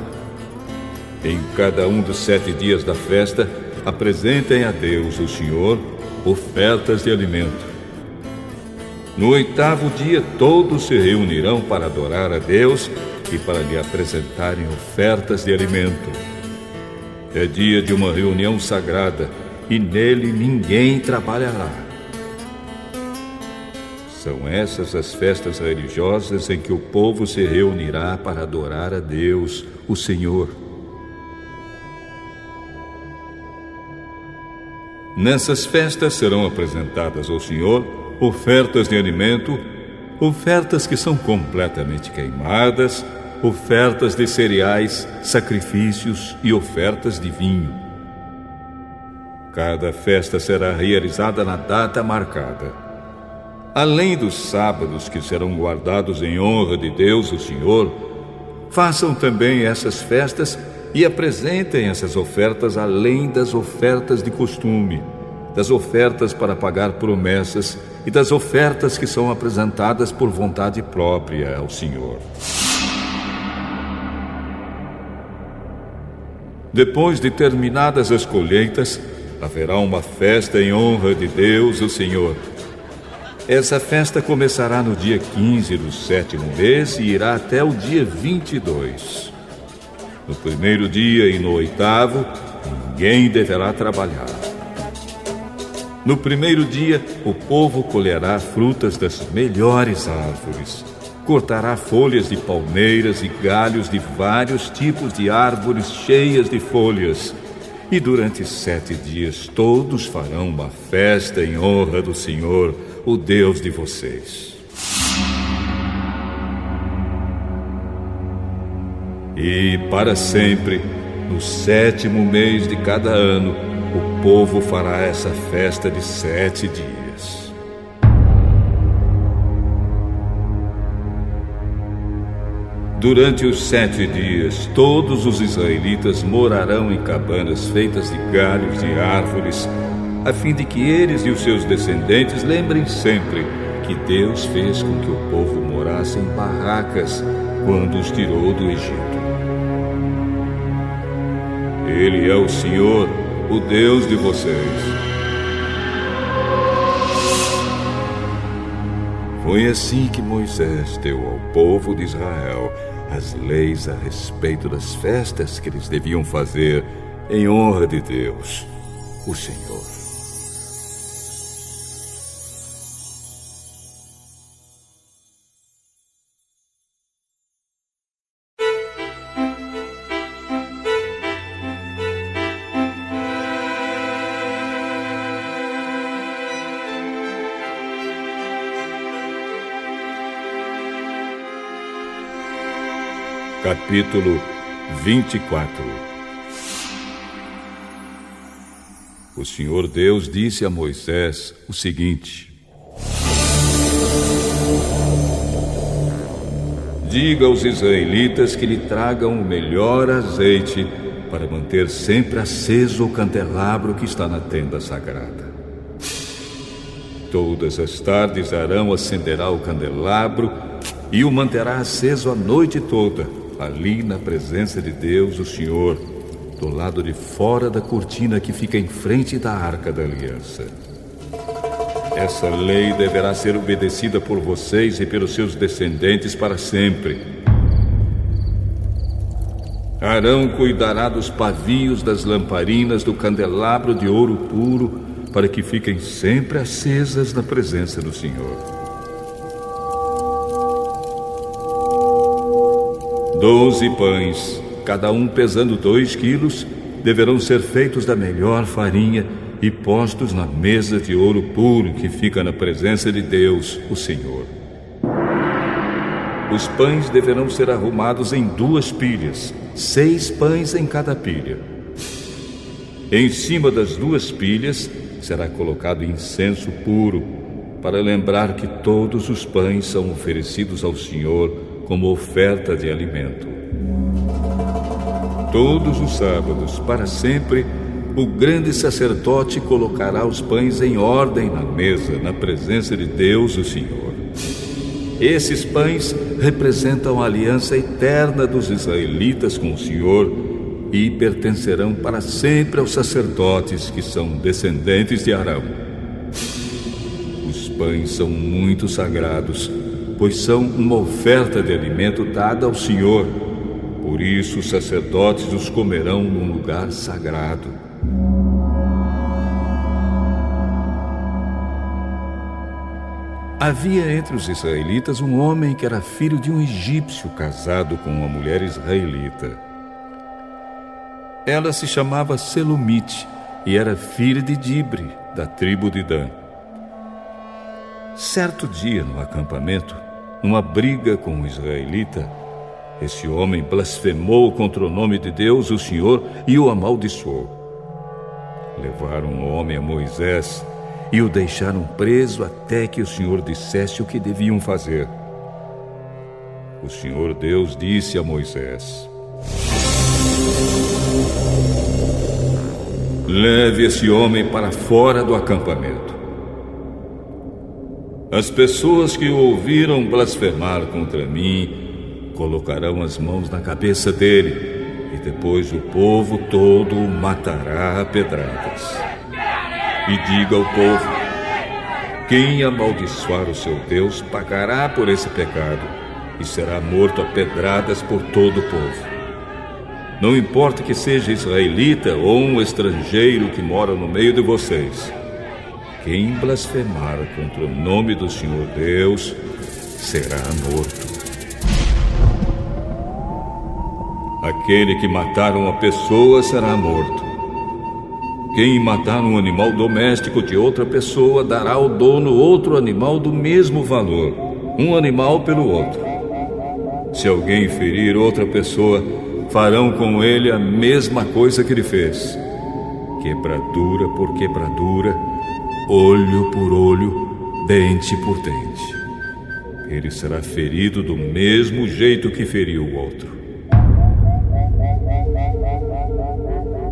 Em cada um dos 7 dias da festa, apresentem a Deus, o Senhor, ofertas de alimento. No 8º dia, todos se reunirão para adorar a Deus e para lhe apresentarem ofertas de alimento. É dia de uma reunião sagrada e nele ninguém trabalhará. São essas as festas religiosas em que o povo se reunirá para adorar a Deus, o Senhor. Nessas festas serão apresentadas ao Senhor ofertas de alimento, ofertas que são completamente queimadas, ofertas de cereais, sacrifícios e ofertas de vinho. Cada festa será realizada na data marcada. Além dos sábados que serão guardados em honra de Deus, o Senhor, façam também essas festas e apresentem essas ofertas além das ofertas de costume, das ofertas para pagar promessas e das ofertas que são apresentadas por vontade própria ao Senhor. Depois de terminadas as colheitas, haverá uma festa em honra de Deus, o Senhor. Essa festa começará no dia 15 do 7º mês e irá até o dia 22. No primeiro dia e no 8º, ninguém deverá trabalhar. No primeiro dia, o povo colherá frutas das melhores árvores, cortará folhas de palmeiras e galhos de vários tipos de árvores cheias de folhas. E durante 7 dias todos farão uma festa em honra do Senhor, o Deus de vocês. E para sempre, no 7º mês de cada ano, o povo fará essa festa de 7 dias. Durante os 7 dias, todos os israelitas morarão em cabanas feitas de galhos de árvores, a fim de que eles e os seus descendentes lembrem sempre que Deus fez com que o povo morasse em barracas quando os tirou do Egito. Ele é o Senhor, o Deus de vocês. Foi assim que Moisés deu ao povo de Israel as leis a respeito das festas que eles deviam fazer em honra de Deus, o Senhor. Capítulo 24. O Senhor Deus disse a Moisés o seguinte: diga aos israelitas que lhe tragam o melhor azeite para manter sempre aceso o candelabro que está na tenda sagrada. Todas as tardes Arão acenderá o candelabro e o manterá aceso a noite toda, ali na presença de Deus, o Senhor, do lado de fora da cortina que fica em frente da Arca da Aliança. Essa lei deverá ser obedecida por vocês e pelos seus descendentes para sempre. Arão cuidará dos pavios das lamparinas do candelabro de ouro puro, para que fiquem sempre acesas na presença do Senhor. 12 pães, cada um pesando 2 quilos, deverão ser feitos da melhor farinha e postos na mesa de ouro puro que fica na presença de Deus, o Senhor. Os pães deverão ser arrumados em 2 pilhas, 6 pães em cada pilha. Em cima das 2 pilhas será colocado incenso puro, para lembrar que todos os pães são oferecidos ao Senhor como oferta de alimento. Todos os sábados, para sempre, o grande sacerdote colocará os pães em ordem na mesa, na presença de Deus, o Senhor. Esses pães representam a aliança eterna dos israelitas com o Senhor e pertencerão para sempre aos sacerdotes que são descendentes de Arão. Os pães são muito sagrados, pois são uma oferta de alimento dada ao Senhor. Por isso os sacerdotes os comerão num lugar sagrado. Havia entre os israelitas um homem que era filho de um egípcio casado com uma mulher israelita. Ela se chamava Selomite e era filha de Dibre, da tribo de Dan. Certo dia, no acampamento, numa briga com um israelita, esse homem blasfemou contra o nome de Deus, o Senhor, e o amaldiçoou. Levaram o homem a Moisés e o deixaram preso até que o Senhor dissesse o que deviam fazer. O Senhor Deus disse a Moisés: leve esse homem para fora do acampamento. As pessoas que o ouviram blasfemar contra mim colocarão as mãos na cabeça dele, e depois o povo todo o matará a pedradas. E diga ao povo: quem amaldiçoar o seu Deus pagará por esse pecado e será morto a pedradas por todo o povo. Não importa que seja israelita ou um estrangeiro que mora no meio de vocês. Quem blasfemar contra o nome do Senhor Deus será morto. Aquele que matar uma pessoa será morto. Quem matar um animal doméstico de outra pessoa dará ao dono outro animal do mesmo valor, um animal pelo outro. Se alguém ferir outra pessoa, farão com ele a mesma coisa que ele fez. Quebradura por quebradura, olho por olho, dente por dente. Ele será ferido do mesmo jeito que feriu o outro.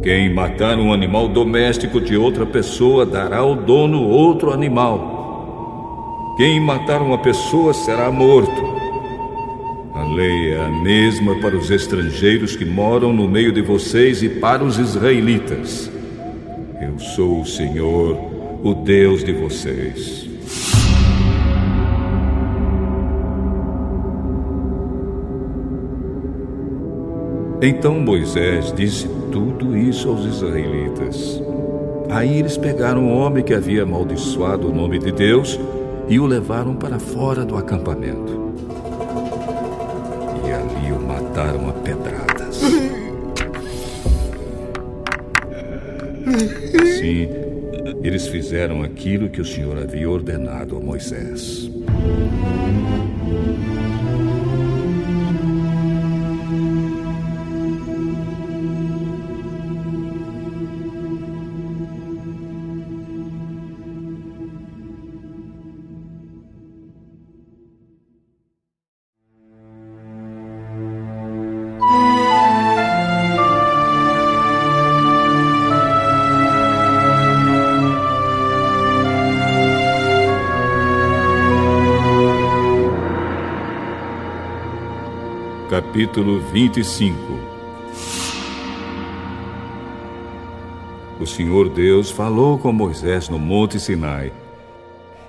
Quem matar um animal doméstico de outra pessoa dará ao dono outro animal. Quem matar uma pessoa será morto. A lei é a mesma para os estrangeiros que moram no meio de vocês e para os israelitas. Eu sou o Senhor, o Deus de vocês. Então Moisés disse tudo isso aos israelitas. Aí eles pegaram o homem que havia amaldiçoado o nome de Deus e o levaram para fora do acampamento. E ali o mataram a pedradas. Assim, eles fizeram aquilo que o Senhor havia ordenado a Moisés. Capítulo 25. O Senhor Deus falou com Moisés no Monte Sinai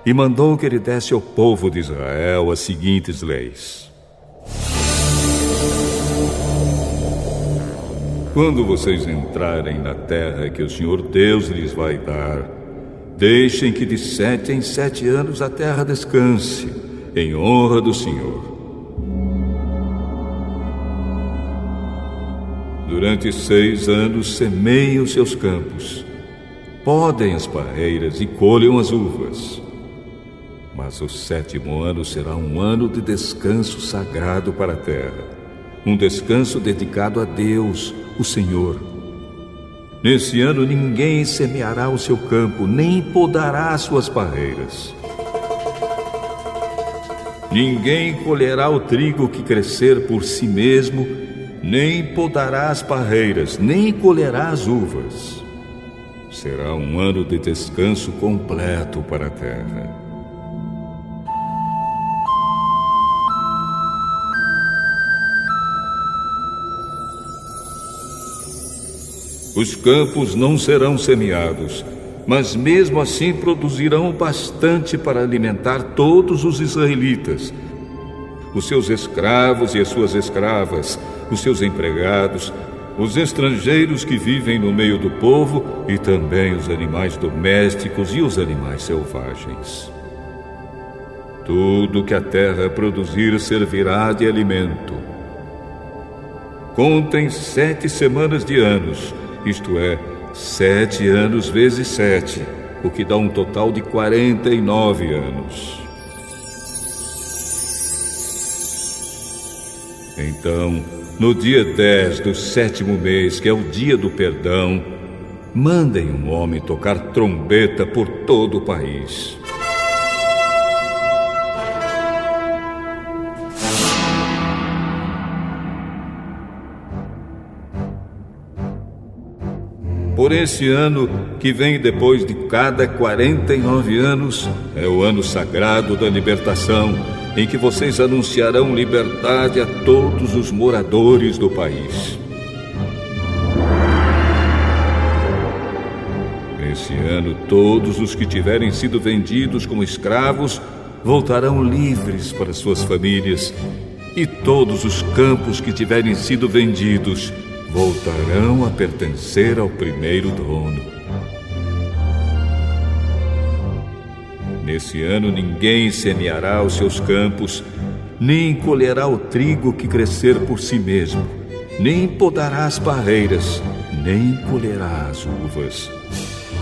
e mandou que ele desse ao povo de Israel as seguintes leis. Quando vocês entrarem na terra que o Senhor Deus lhes vai dar, deixem que de 7 em 7 anos a terra descanse, em honra do Senhor. Durante 6 anos semeiem os seus campos, podem as parreiras e colham as uvas. Mas o 7º ano será um ano de descanso sagrado para a terra, um descanso dedicado a Deus, o Senhor. Nesse ano ninguém semeará o seu campo, nem podará as suas parreiras. Ninguém colherá o trigo que crescer por si mesmo, nem podará as parreiras, nem colherá as uvas. Será um ano de descanso completo para a terra. Os campos não serão semeados, mas mesmo assim produzirão bastante para alimentar todos os israelitas, os seus escravos e as suas escravas, os seus empregados, os estrangeiros que vivem no meio do povo e também os animais domésticos e os animais selvagens. Tudo que a terra produzir servirá de alimento. Contem 7 semanas de anos, isto é, 7 anos vezes 7, o que dá um total de 49 anos. Então, no dia 10 do 7º mês, que é o dia do perdão, mandem um homem tocar trombeta por todo o país. Por esse ano que vem depois de cada 49 anos, é o ano sagrado da libertação, em que vocês anunciarão liberdade a todos os moradores do país. Nesse ano, todos os que tiverem sido vendidos como escravos voltarão livres para suas famílias, e todos os campos que tiverem sido vendidos voltarão a pertencer ao primeiro dono. Nesse ano ninguém semeará os seus campos, nem colherá o trigo que crescer por si mesmo, nem podará as parreiras, nem colherá as uvas.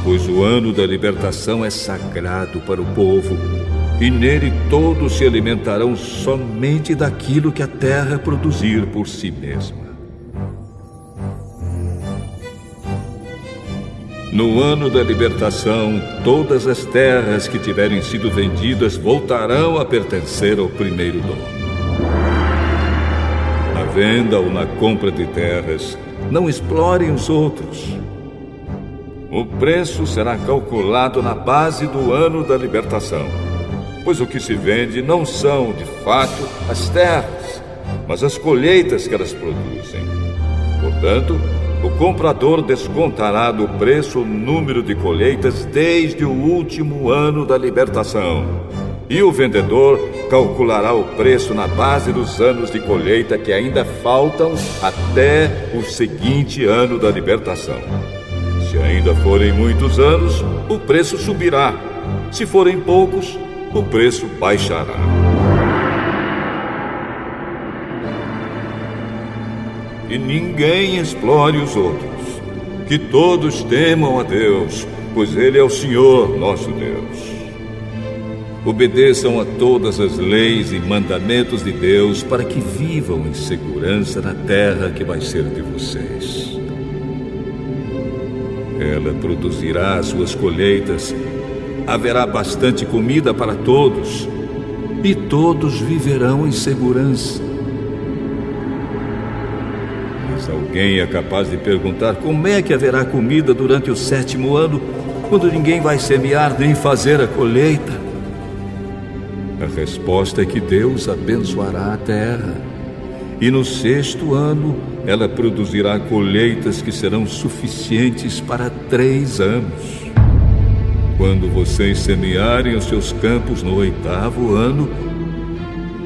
Pois o ano da libertação é sagrado para o povo, e nele todos se alimentarão somente daquilo que a terra produzir por si mesma. No ano da libertação, todas as terras que tiverem sido vendidas voltarão a pertencer ao primeiro dono. Na venda ou na compra de terras, não explorem os outros. O preço será calculado na base do ano da libertação, pois o que se vende não são, de fato, as terras, mas as colheitas que elas produzem. Portanto, o comprador descontará do preço o número de colheitas desde o último ano da libertação. E o vendedor calculará o preço na base dos anos de colheita que ainda faltam até o seguinte ano da libertação. Se ainda forem muitos anos, o preço subirá. Se forem poucos, o preço baixará. E ninguém explore os outros. Que todos temam a Deus, pois Ele é o Senhor, nosso Deus. Obedeçam a todas as leis e mandamentos de Deus para que vivam em segurança na terra que vai ser de vocês. Ela produzirá as suas colheitas, haverá bastante comida para todos, e todos viverão em segurança. Alguém é capaz de perguntar como é que haverá comida durante o 7º ano, quando ninguém vai semear nem fazer a colheita? A resposta é que Deus abençoará a terra, e no 6º ano ela produzirá colheitas que serão suficientes para 3 anos. Quando vocês semearem os seus campos no 8º ano,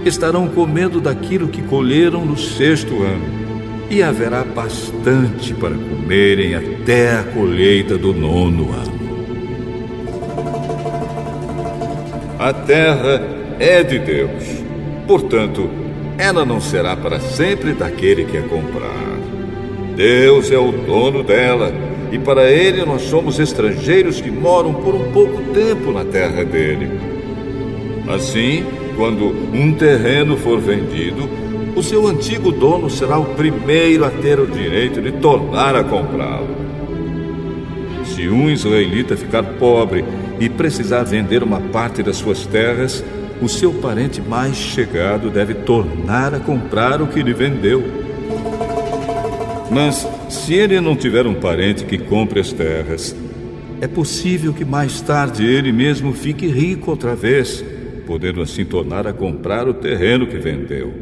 estarão comendo daquilo que colheram no 6º ano, e haverá bastante para comerem até a colheita do 9º ano. A terra é de Deus, portanto, ela não será para sempre daquele que a comprar. Deus é o dono dela, e para ele nós somos estrangeiros que moram por um pouco tempo na terra dele. Assim, quando um terreno for vendido, o seu antigo dono será o primeiro a ter o direito de tornar a comprá-lo. Se um israelita ficar pobre e precisar vender uma parte das suas terras, o seu parente mais chegado deve tornar a comprar o que lhe vendeu. Mas, se ele não tiver um parente que compre as terras, é possível que mais tarde ele mesmo fique rico outra vez, podendo assim tornar a comprar o terreno que vendeu.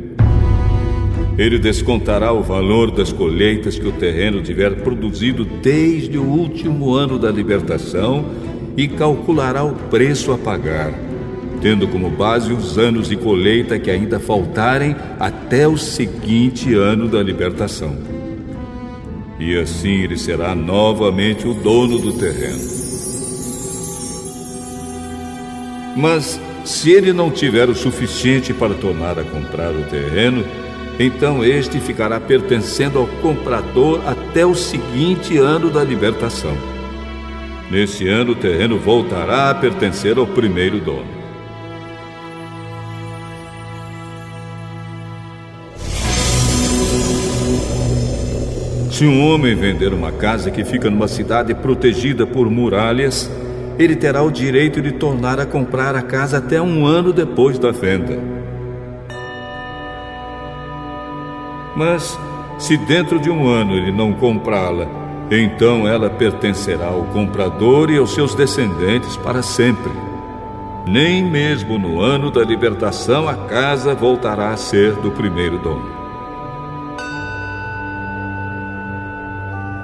Ele descontará o valor das colheitas que o terreno tiver produzido desde o último ano da libertação e calculará o preço a pagar, tendo como base os anos de colheita que ainda faltarem até o seguinte ano da libertação. E assim ele será novamente o dono do terreno. Mas, se ele não tiver o suficiente para tornar a comprar o terreno, então este ficará pertencendo ao comprador até o seguinte ano da libertação. Nesse ano, o terreno voltará a pertencer ao primeiro dono. Se um homem vender uma casa que fica numa cidade protegida por muralhas, ele terá o direito de tornar a comprar a casa até um ano depois da venda. Mas, se dentro de um ano ele não comprá-la, então ela pertencerá ao comprador e aos seus descendentes para sempre. Nem mesmo no ano da libertação a casa voltará a ser do primeiro dono.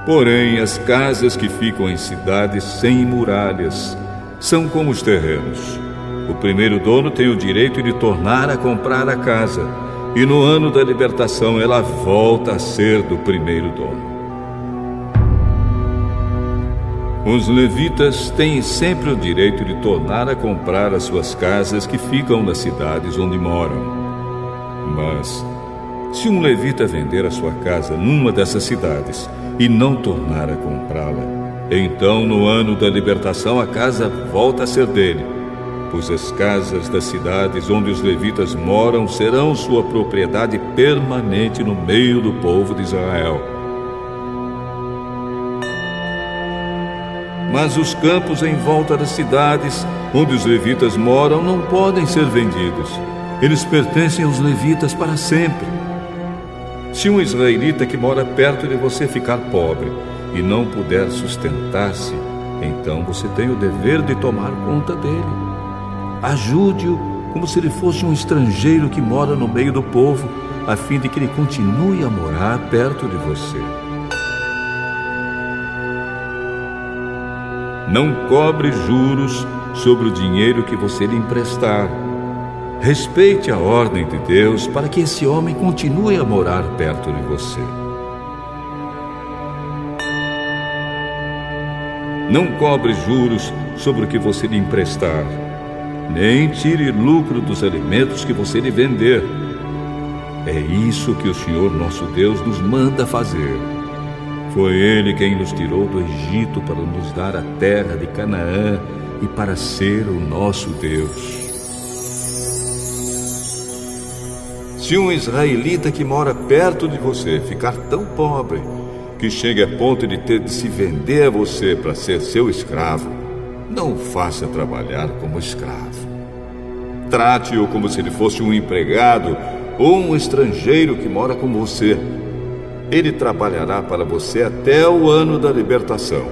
Porém, as casas que ficam em cidades sem muralhas são como os terrenos. O primeiro dono tem o direito de tornar a comprar a casa, e no ano da libertação ela volta a ser do primeiro dono. Os levitas têm sempre o direito de tornar a comprar as suas casas que ficam nas cidades onde moram. Mas, se um levita vender a sua casa numa dessas cidades e não tornar a comprá-la, então no ano da libertação a casa volta a ser dele, pois as casas das cidades onde os levitas moram serão sua propriedade permanente no meio do povo de Israel. Mas os campos em volta das cidades onde os levitas moram não podem ser vendidos. Eles pertencem aos levitas para sempre. Se um israelita que mora perto de você ficar pobre e não puder sustentar-se, então você tem o dever de tomar conta dele. Ajude-o como se ele fosse um estrangeiro que mora no meio do povo, a fim de que ele continue a morar perto de você. Não cobre juros sobre o dinheiro que você lhe emprestar. Respeite a ordem de Deus para que esse homem continue a morar perto de você. Não cobre juros sobre o que você lhe emprestar, nem tire lucro dos alimentos que você lhe vender. É isso que o Senhor nosso Deus nos manda fazer. Foi Ele quem nos tirou do Egito para nos dar a terra de Canaã e para ser o nosso Deus. Se um israelita que mora perto de você ficar tão pobre que chegue a ponto de ter de se vender a você para ser seu escravo, não o faça trabalhar como escravo. Trate-o como se ele fosse um empregado ou um estrangeiro que mora com você. Ele trabalhará para você até o ano da libertação.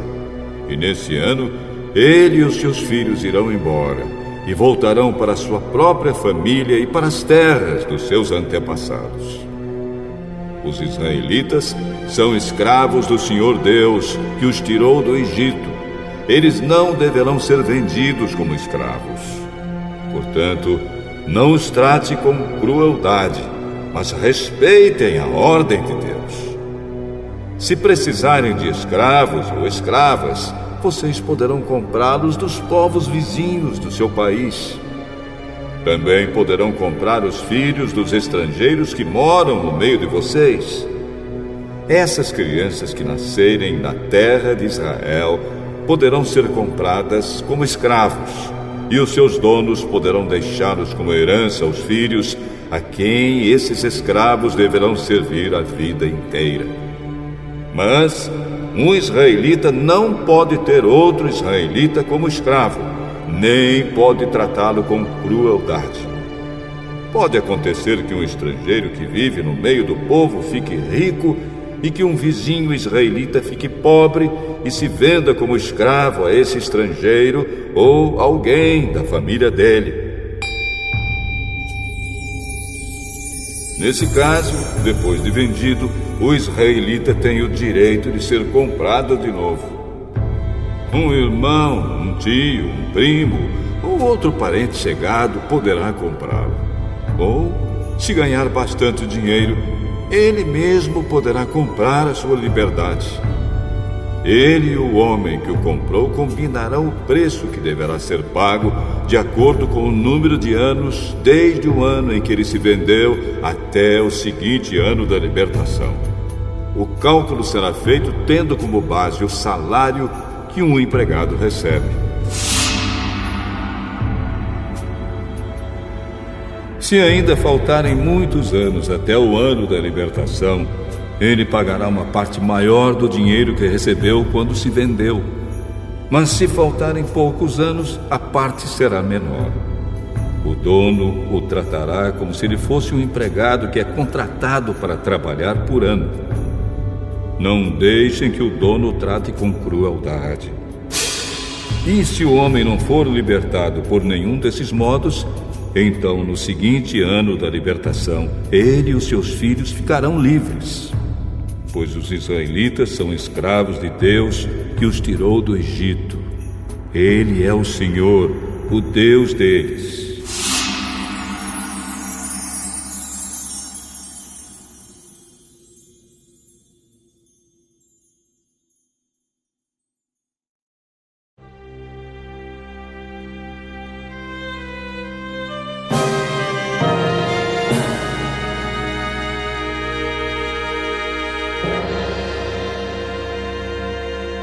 E nesse ano, ele e os seus filhos irão embora e voltarão para a sua própria família e para as terras dos seus antepassados. Os israelitas são escravos do Senhor Deus, que os tirou do Egito. Eles não deverão ser vendidos como escravos. Portanto, não os trate com crueldade, mas respeitem a ordem de Deus. Se precisarem de escravos ou escravas, vocês poderão comprá-los dos povos vizinhos do seu país. Também poderão comprar os filhos dos estrangeiros que moram no meio de vocês. Essas crianças que nascerem na terra de Israel poderão ser compradas como escravos, e os seus donos poderão deixá-los como herança aos filhos, a quem esses escravos deverão servir a vida inteira. Mas um israelita não pode ter outro israelita como escravo, nem pode tratá-lo com crueldade. Pode acontecer que um estrangeiro que vive no meio do povo fique rico e que um vizinho israelita fique pobre e se venda como escravo a esse estrangeiro ou alguém da família dele. Nesse caso, depois de vendido, o israelita tem o direito de ser comprado de novo. Um irmão, um tio, um primo ou outro parente chegado poderá comprá-lo. Ou, se ganhar bastante dinheiro, ele mesmo poderá comprar a sua liberdade. Ele e o homem que o comprou combinarão o preço que deverá ser pago de acordo com o número de anos desde o ano em que ele se vendeu até o seguinte ano da libertação. O cálculo será feito tendo como base o salário que um empregado recebe. Se ainda faltarem muitos anos até o ano da libertação, ele pagará uma parte maior do dinheiro que recebeu quando se vendeu. Mas se faltarem poucos anos, a parte será menor. O dono o tratará como se ele fosse um empregado que é contratado para trabalhar por ano. Não deixem que o dono o trate com crueldade. E se o homem não for libertado por nenhum desses modos, então no seguinte ano da libertação, ele e os seus filhos ficarão livres. Pois os israelitas são escravos de Deus que os tirou do Egito. Ele é o Senhor, o Deus deles.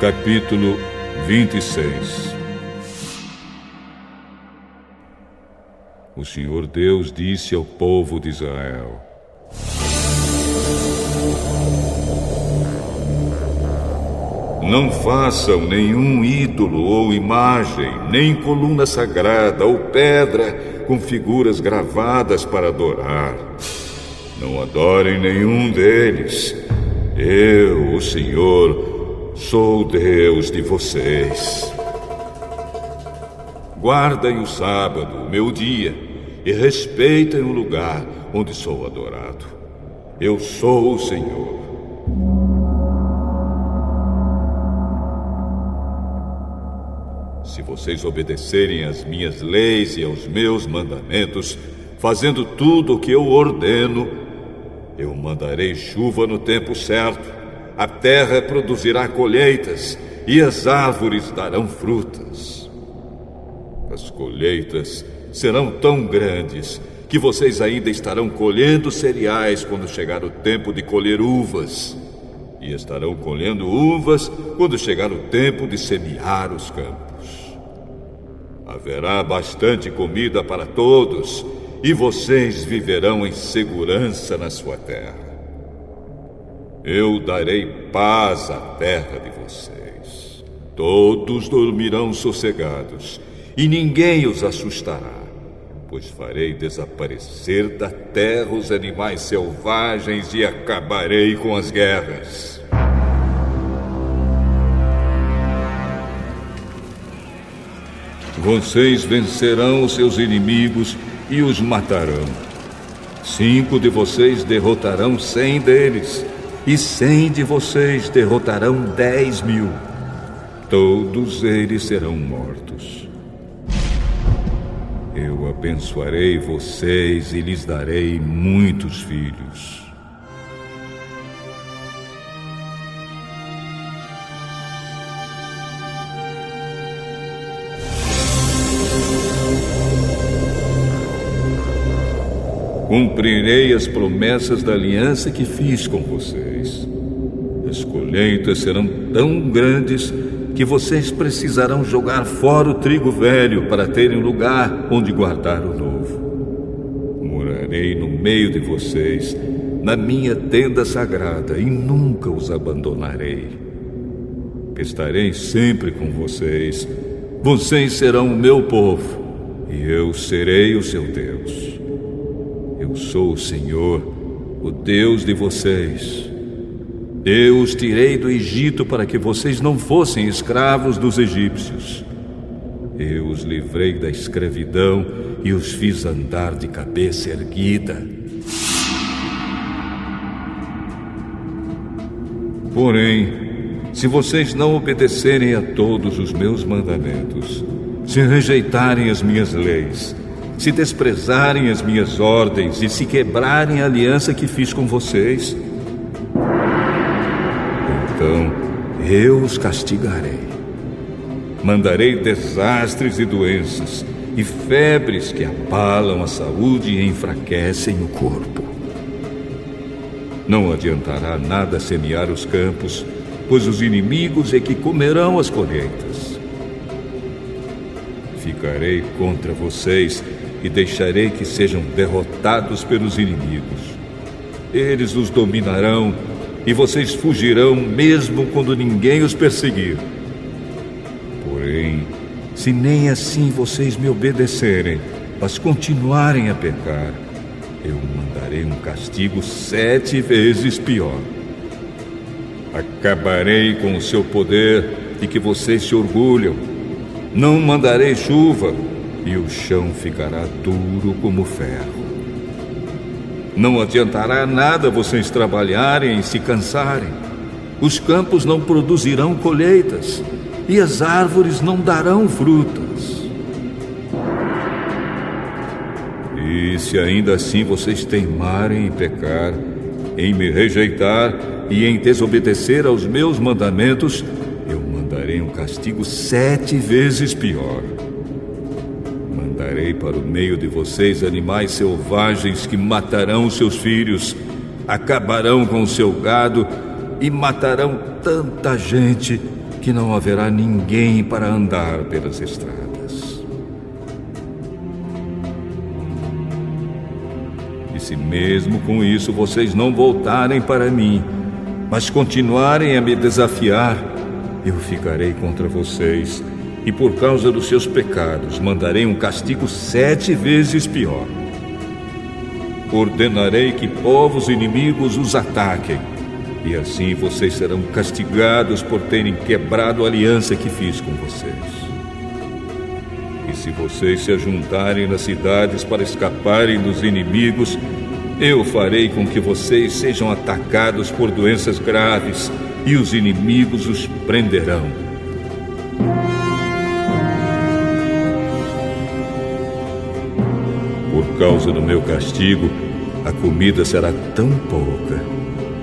Capítulo 26. O Senhor Deus disse ao povo de Israel: Não façam nenhum ídolo ou imagem, nem coluna sagrada ou pedra com figuras gravadas para adorar. Não adorem nenhum deles. Eu, o Senhor, sou Deus de vocês. Guardem o sábado, meu dia, e respeitem o lugar onde sou adorado. Eu sou o Senhor. Se vocês obedecerem às minhas leis e aos meus mandamentos, fazendo tudo o que eu ordeno, eu mandarei chuva no tempo certo. A terra produzirá colheitas e as árvores darão frutas. As colheitas serão tão grandes que vocês ainda estarão colhendo cereais quando chegar o tempo de colher uvas. E estarão colhendo uvas quando chegar o tempo de semear os campos. Haverá bastante comida para todos e vocês viverão em segurança na sua terra. Eu darei paz à terra de vocês. Todos dormirão sossegados, e ninguém os assustará, pois farei desaparecer da terra os animais selvagens e acabarei com as guerras. Vocês vencerão os seus inimigos e os matarão. 5 de vocês derrotarão 100 deles, e 100 de vocês derrotarão 10.000. Todos eles serão mortos. Eu abençoarei vocês e lhes darei muitos filhos. Cumprirei as promessas da aliança que fiz com vocês. As colheitas serão tão grandes que vocês precisarão jogar fora o trigo velho para terem lugar onde guardar o novo. Morarei no meio de vocês, na minha tenda sagrada, e nunca os abandonarei. Estarei sempre com vocês. Vocês serão o meu povo, e eu serei o seu Deus. Eu sou o Senhor, o Deus de vocês. Eu os tirei do Egito para que vocês não fossem escravos dos egípcios. Eu os livrei da escravidão e os fiz andar de cabeça erguida. Porém, se vocês não obedecerem a todos os meus mandamentos, se rejeitarem as minhas leis, se desprezarem as minhas ordens e se quebrarem a aliança que fiz com vocês, então eu os castigarei. Mandarei desastres e doenças e febres que abalam a saúde e enfraquecem o corpo. Não adiantará nada semear os campos, pois os inimigos é que comerão as colheitas. Ficarei contra vocês e deixarei que sejam derrotados pelos inimigos. Eles os dominarão e vocês fugirão mesmo quando ninguém os perseguir. Porém, se nem assim vocês me obedecerem, mas continuarem a pecar, eu mandarei um castigo 7 vezes pior. Acabarei com o seu poder de que vocês se orgulham. Não mandarei chuva, e o chão ficará duro como ferro. Não adiantará nada vocês trabalharem e se cansarem. Os campos não produzirão colheitas, e as árvores não darão frutas. E se ainda assim vocês teimarem em pecar, em me rejeitar e em desobedecer aos meus mandamentos, eu mandarei um castigo 7 vezes pior. Mandarei para o meio de vocês animais selvagens que matarão seus filhos, acabarão com o seu gado e matarão tanta gente que não haverá ninguém para andar pelas estradas. E se mesmo com isso vocês não voltarem para mim, mas continuarem a me desafiar, eu ficarei contra vocês. E por causa dos seus pecados, mandarei um castigo 7 vezes pior. Ordenarei que povos inimigos os ataquem, e assim vocês serão castigados por terem quebrado a aliança que fiz com vocês. E se vocês se ajuntarem nas cidades para escaparem dos inimigos, eu farei com que vocês sejam atacados por doenças graves, e os inimigos os prenderão. Por causa do meu castigo, a comida será tão pouca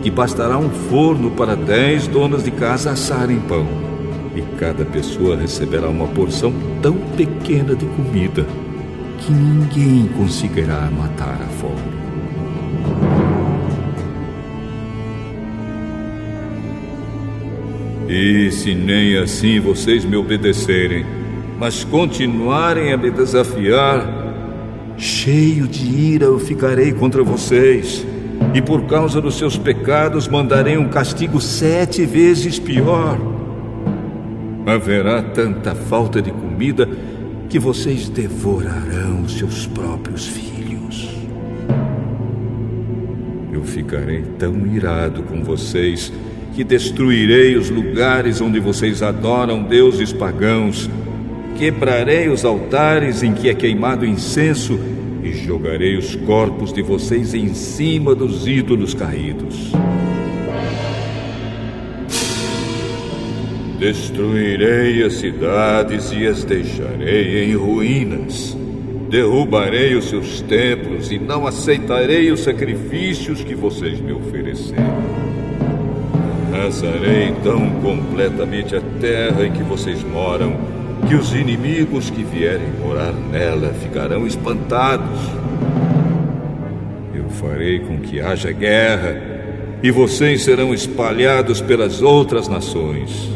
que bastará um forno para 10 donas de casa assarem pão, e cada pessoa receberá uma porção tão pequena de comida que ninguém conseguirá matar a fome. E se nem assim vocês me obedecerem, mas continuarem a me desafiar, cheio de ira eu ficarei contra vocês, e por causa dos seus pecados mandarei um castigo 7 vezes pior. Haverá tanta falta de comida que vocês devorarão seus próprios filhos. Eu ficarei tão irado com vocês que destruirei os lugares onde vocês adoram deuses pagãos, quebrarei os altares em que é queimado incenso e jogarei os corpos de vocês em cima dos ídolos caídos. Destruirei as cidades e as deixarei em ruínas. Derrubarei os seus templos e não aceitarei os sacrifícios que vocês me ofereceram. Arrasarei tão completamente a terra em que vocês moram que os inimigos que vierem morar nela ficarão espantados. Eu farei com que haja guerra e vocês serão espalhados pelas outras nações.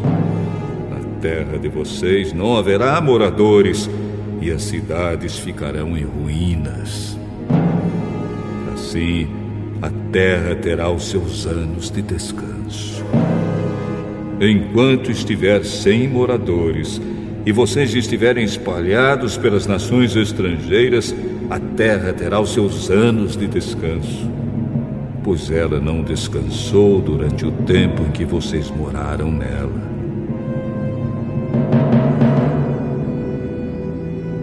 Na terra de vocês não haverá moradores e as cidades ficarão em ruínas. Assim, a terra terá os seus anos de descanso. Enquanto estiver sem moradores e vocês estiverem espalhados pelas nações estrangeiras, a terra terá os seus anos de descanso, pois ela não descansou durante o tempo em que vocês moraram nela.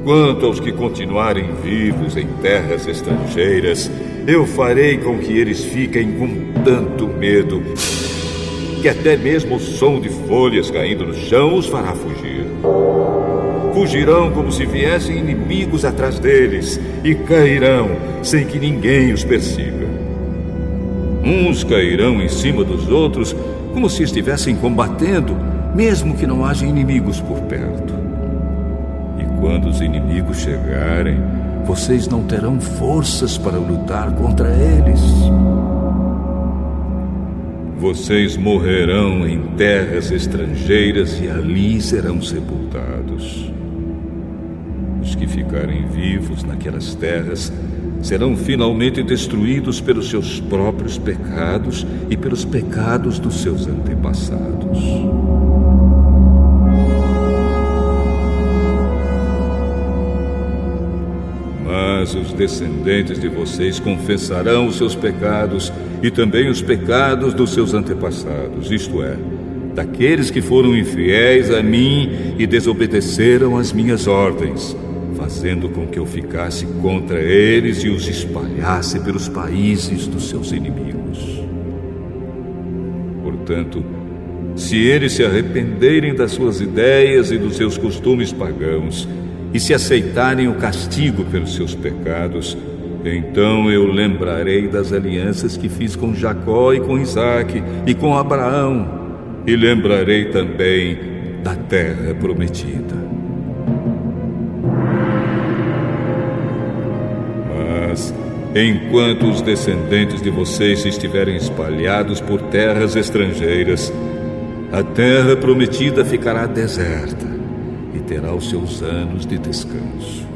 Quanto aos que continuarem vivos em terras estrangeiras, eu farei com que eles fiquem com tanto medo que até mesmo o som de folhas caindo no chão os fará fugir. Fugirão como se viessem inimigos atrás deles e cairão sem que ninguém os persiga. Uns cairão em cima dos outros como se estivessem combatendo, mesmo que não haja inimigos por perto. E quando os inimigos chegarem, vocês não terão forças para lutar contra eles. Vocês morrerão em terras estrangeiras e ali serão sepultados. Os que ficarem vivos naquelas terras serão finalmente destruídos pelos seus próprios pecados e pelos pecados dos seus antepassados. Mas os descendentes de vocês confessarão os seus pecados e também os pecados dos seus antepassados, isto é, daqueles que foram infiéis a mim e desobedeceram às minhas ordens, fazendo com que eu ficasse contra eles e os espalhasse pelos países dos seus inimigos. Portanto, se eles se arrependerem das suas ideias e dos seus costumes pagãos, e se aceitarem o castigo pelos seus pecados, então eu lembrarei das alianças que fiz com Jacó e com Isaque e com Abraão, e lembrarei também da terra prometida. Mas, enquanto os descendentes de vocês estiverem espalhados por terras estrangeiras, a terra prometida ficará deserta e terá os seus anos de descanso.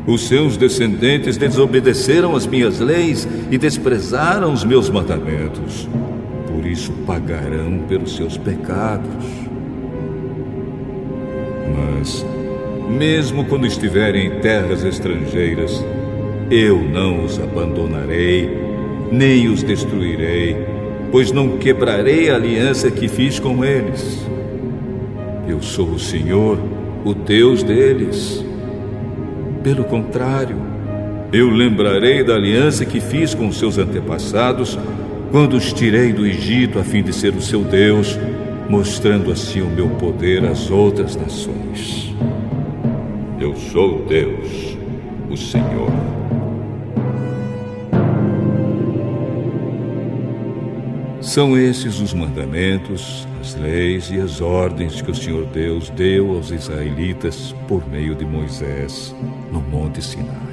Os seus descendentes desobedeceram às minhas leis e desprezaram os meus mandamentos. Por isso pagarão pelos seus pecados. Mas, mesmo quando estiverem em terras estrangeiras, eu não os abandonarei, nem os destruirei, pois não quebrarei a aliança que fiz com eles. Eu sou o Senhor, o Deus deles. Pelo contrário, eu lembrarei da aliança que fiz com seus antepassados quando os tirei do Egito a fim de ser o seu Deus, mostrando assim o meu poder às outras nações. Eu sou Deus, o Senhor. São esses os mandamentos, as leis e as ordens que o Senhor Deus deu aos israelitas por meio de Moisés no Monte Sinai.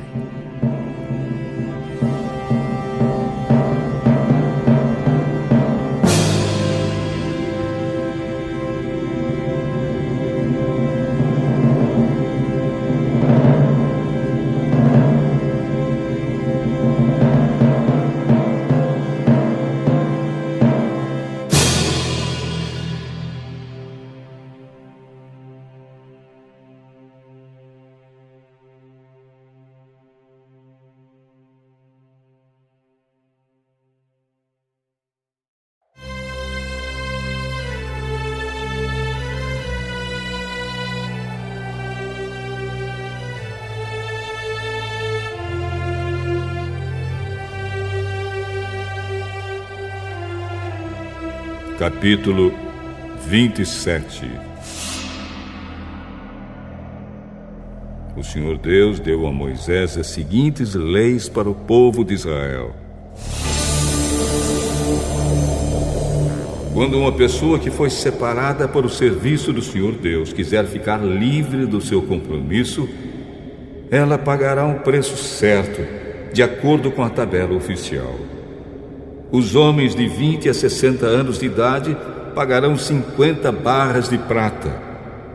Capítulo 27. O Senhor Deus deu a Moisés as seguintes leis para o povo de Israel. Quando uma pessoa que foi separada para o serviço do Senhor Deus quiser ficar livre do seu compromisso, ela pagará um preço certo, de acordo com a tabela oficial. Os homens de 20 a 60 anos de idade pagarão 50 barras de prata,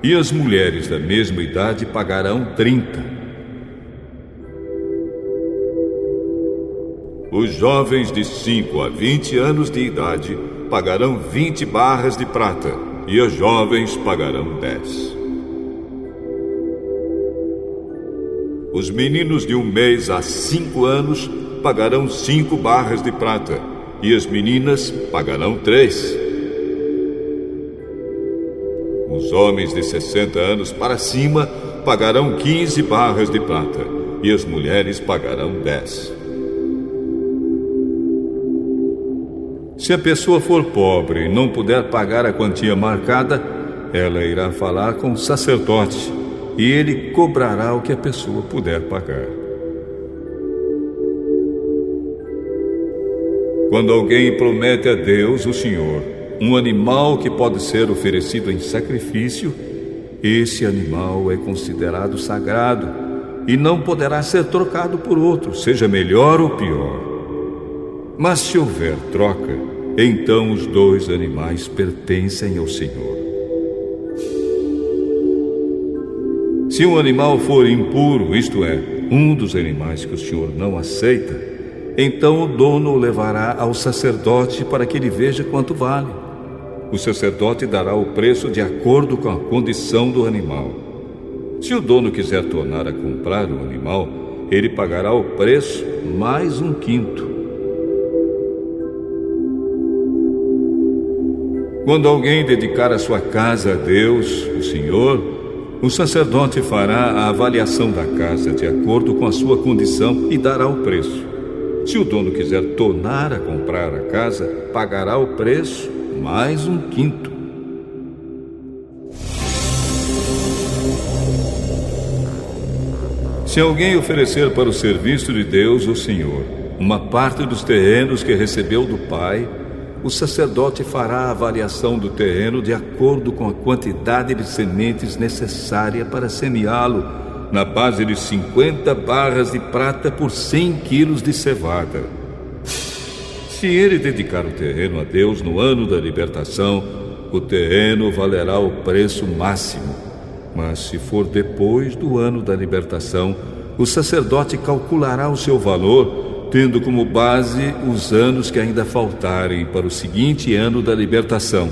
e as mulheres da mesma idade pagarão 30. Os jovens de 5 a 20 anos de idade pagarão 20 barras de prata, e as jovens pagarão 10. Os meninos de 1 mês a 5 anos pagarão 5 barras de prata, e as meninas pagarão 3. Os homens de 60 anos para cima pagarão 15 barras de prata, e as mulheres pagarão 10. Se a pessoa for pobre e não puder pagar a quantia marcada, ela irá falar com o sacerdote, e ele cobrará o que a pessoa puder pagar. Quando alguém promete a Deus, o Senhor, um animal que pode ser oferecido em sacrifício, esse animal é considerado sagrado e não poderá ser trocado por outro, seja melhor ou pior. Mas se houver troca, então os 2 animais pertencem ao Senhor. Se um animal for impuro, isto é, um dos animais que o Senhor não aceita, então o dono o levará ao sacerdote para que ele veja quanto vale. O sacerdote dará o preço de acordo com a condição do animal. Se o dono quiser tornar a comprar o animal, ele pagará o preço mais 1/5. Quando alguém dedicar a sua casa a Deus, o Senhor, o sacerdote fará a avaliação da casa de acordo com a sua condição e dará o preço. Se o dono quiser tornar a comprar a casa, pagará o preço mais 1/5. Se alguém oferecer para o serviço de Deus, o Senhor, uma parte dos terrenos que recebeu do Pai, o sacerdote fará a avaliação do terreno de acordo com a quantidade de sementes necessária para semeá-lo, na base de 50 barras de prata por 100 quilos de cevada. Se ele dedicar o terreno a Deus no ano da libertação, o terreno valerá o preço máximo. Mas se for depois do ano da libertação, o sacerdote calculará o seu valor, tendo como base os anos que ainda faltarem para o seguinte ano da libertação,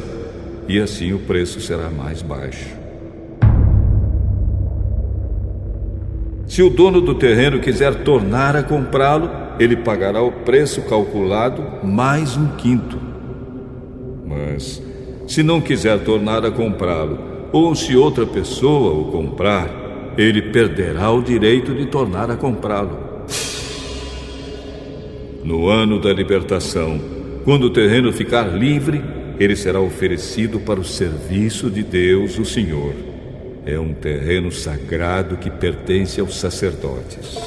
e assim o preço será mais baixo. Se o dono do terreno quiser tornar a comprá-lo, ele pagará o preço calculado mais 1/5. Mas, se não quiser tornar a comprá-lo, ou se outra pessoa o comprar, ele perderá o direito de tornar a comprá-lo. No ano da libertação, quando o terreno ficar livre, ele será oferecido para o serviço de Deus, o Senhor. É um terreno sagrado que pertence aos sacerdotes.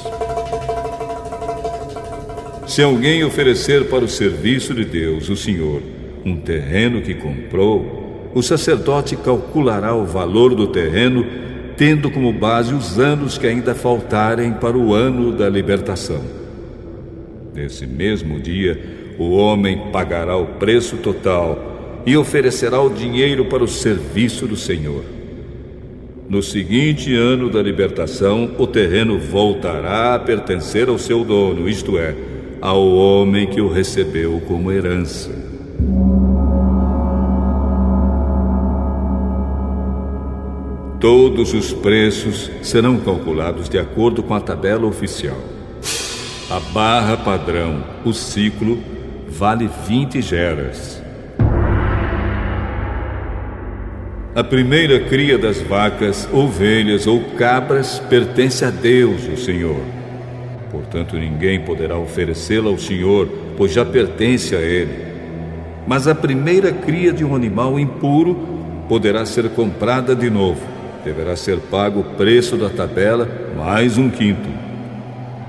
Se alguém oferecer para o serviço de Deus, o Senhor, um terreno que comprou, o sacerdote calculará o valor do terreno, tendo como base os anos que ainda faltarem para o ano da libertação. Nesse mesmo dia, o homem pagará o preço total e oferecerá o dinheiro para o serviço do Senhor. No seguinte ano da libertação, o terreno voltará a pertencer ao seu dono, isto é, ao homem que o recebeu como herança. Todos os preços serão calculados de acordo com a tabela oficial. A barra padrão, o ciclo, vale 20 geras. A primeira cria das vacas, ovelhas ou cabras pertence a Deus, o Senhor. Portanto, ninguém poderá oferecê-la ao Senhor, pois já pertence a Ele. Mas a primeira cria de um animal impuro poderá ser comprada de novo. Deverá ser pago o preço da tabela mais 1/5.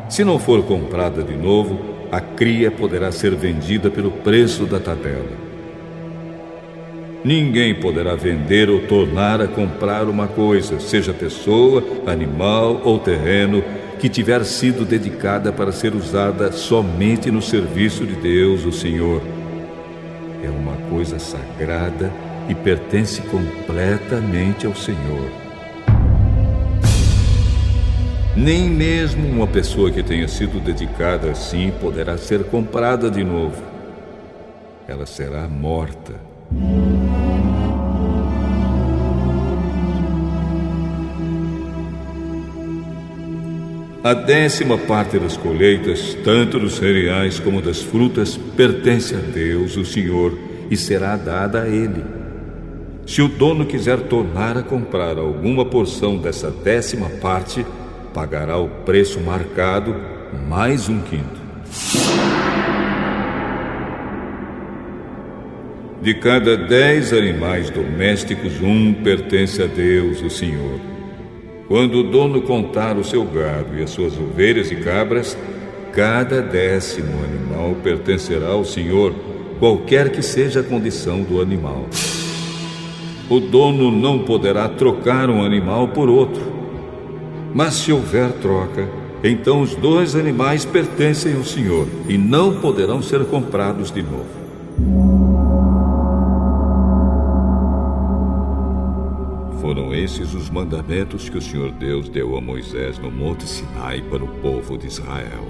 Se não for comprada de novo, a cria poderá ser vendida pelo preço da tabela. Ninguém poderá vender ou tornar a comprar uma coisa, seja pessoa, animal ou terreno, que tiver sido dedicada para ser usada somente no serviço de Deus, o Senhor. É uma coisa sagrada e pertence completamente ao Senhor. Nem mesmo uma pessoa que tenha sido dedicada assim poderá ser comprada de novo. Ela será morta. A 10ª parte das colheitas, tanto dos cereais como das frutas, pertence a Deus, o Senhor, e será dada a Ele. Se o dono quiser tornar a comprar alguma porção dessa 10ª parte, pagará o preço marcado mais 1/5. De cada 10 animais domésticos, 1 pertence a Deus, o Senhor. Quando o dono contar o seu gado e as suas ovelhas e cabras, cada 10º animal pertencerá ao Senhor, qualquer que seja a condição do animal. O dono não poderá trocar um animal por outro. Mas se houver troca, então os 2 animais pertencem ao Senhor e não poderão ser comprados de novo. Foram esses os mandamentos que o Senhor Deus deu a Moisés no Monte Sinai para o povo de Israel.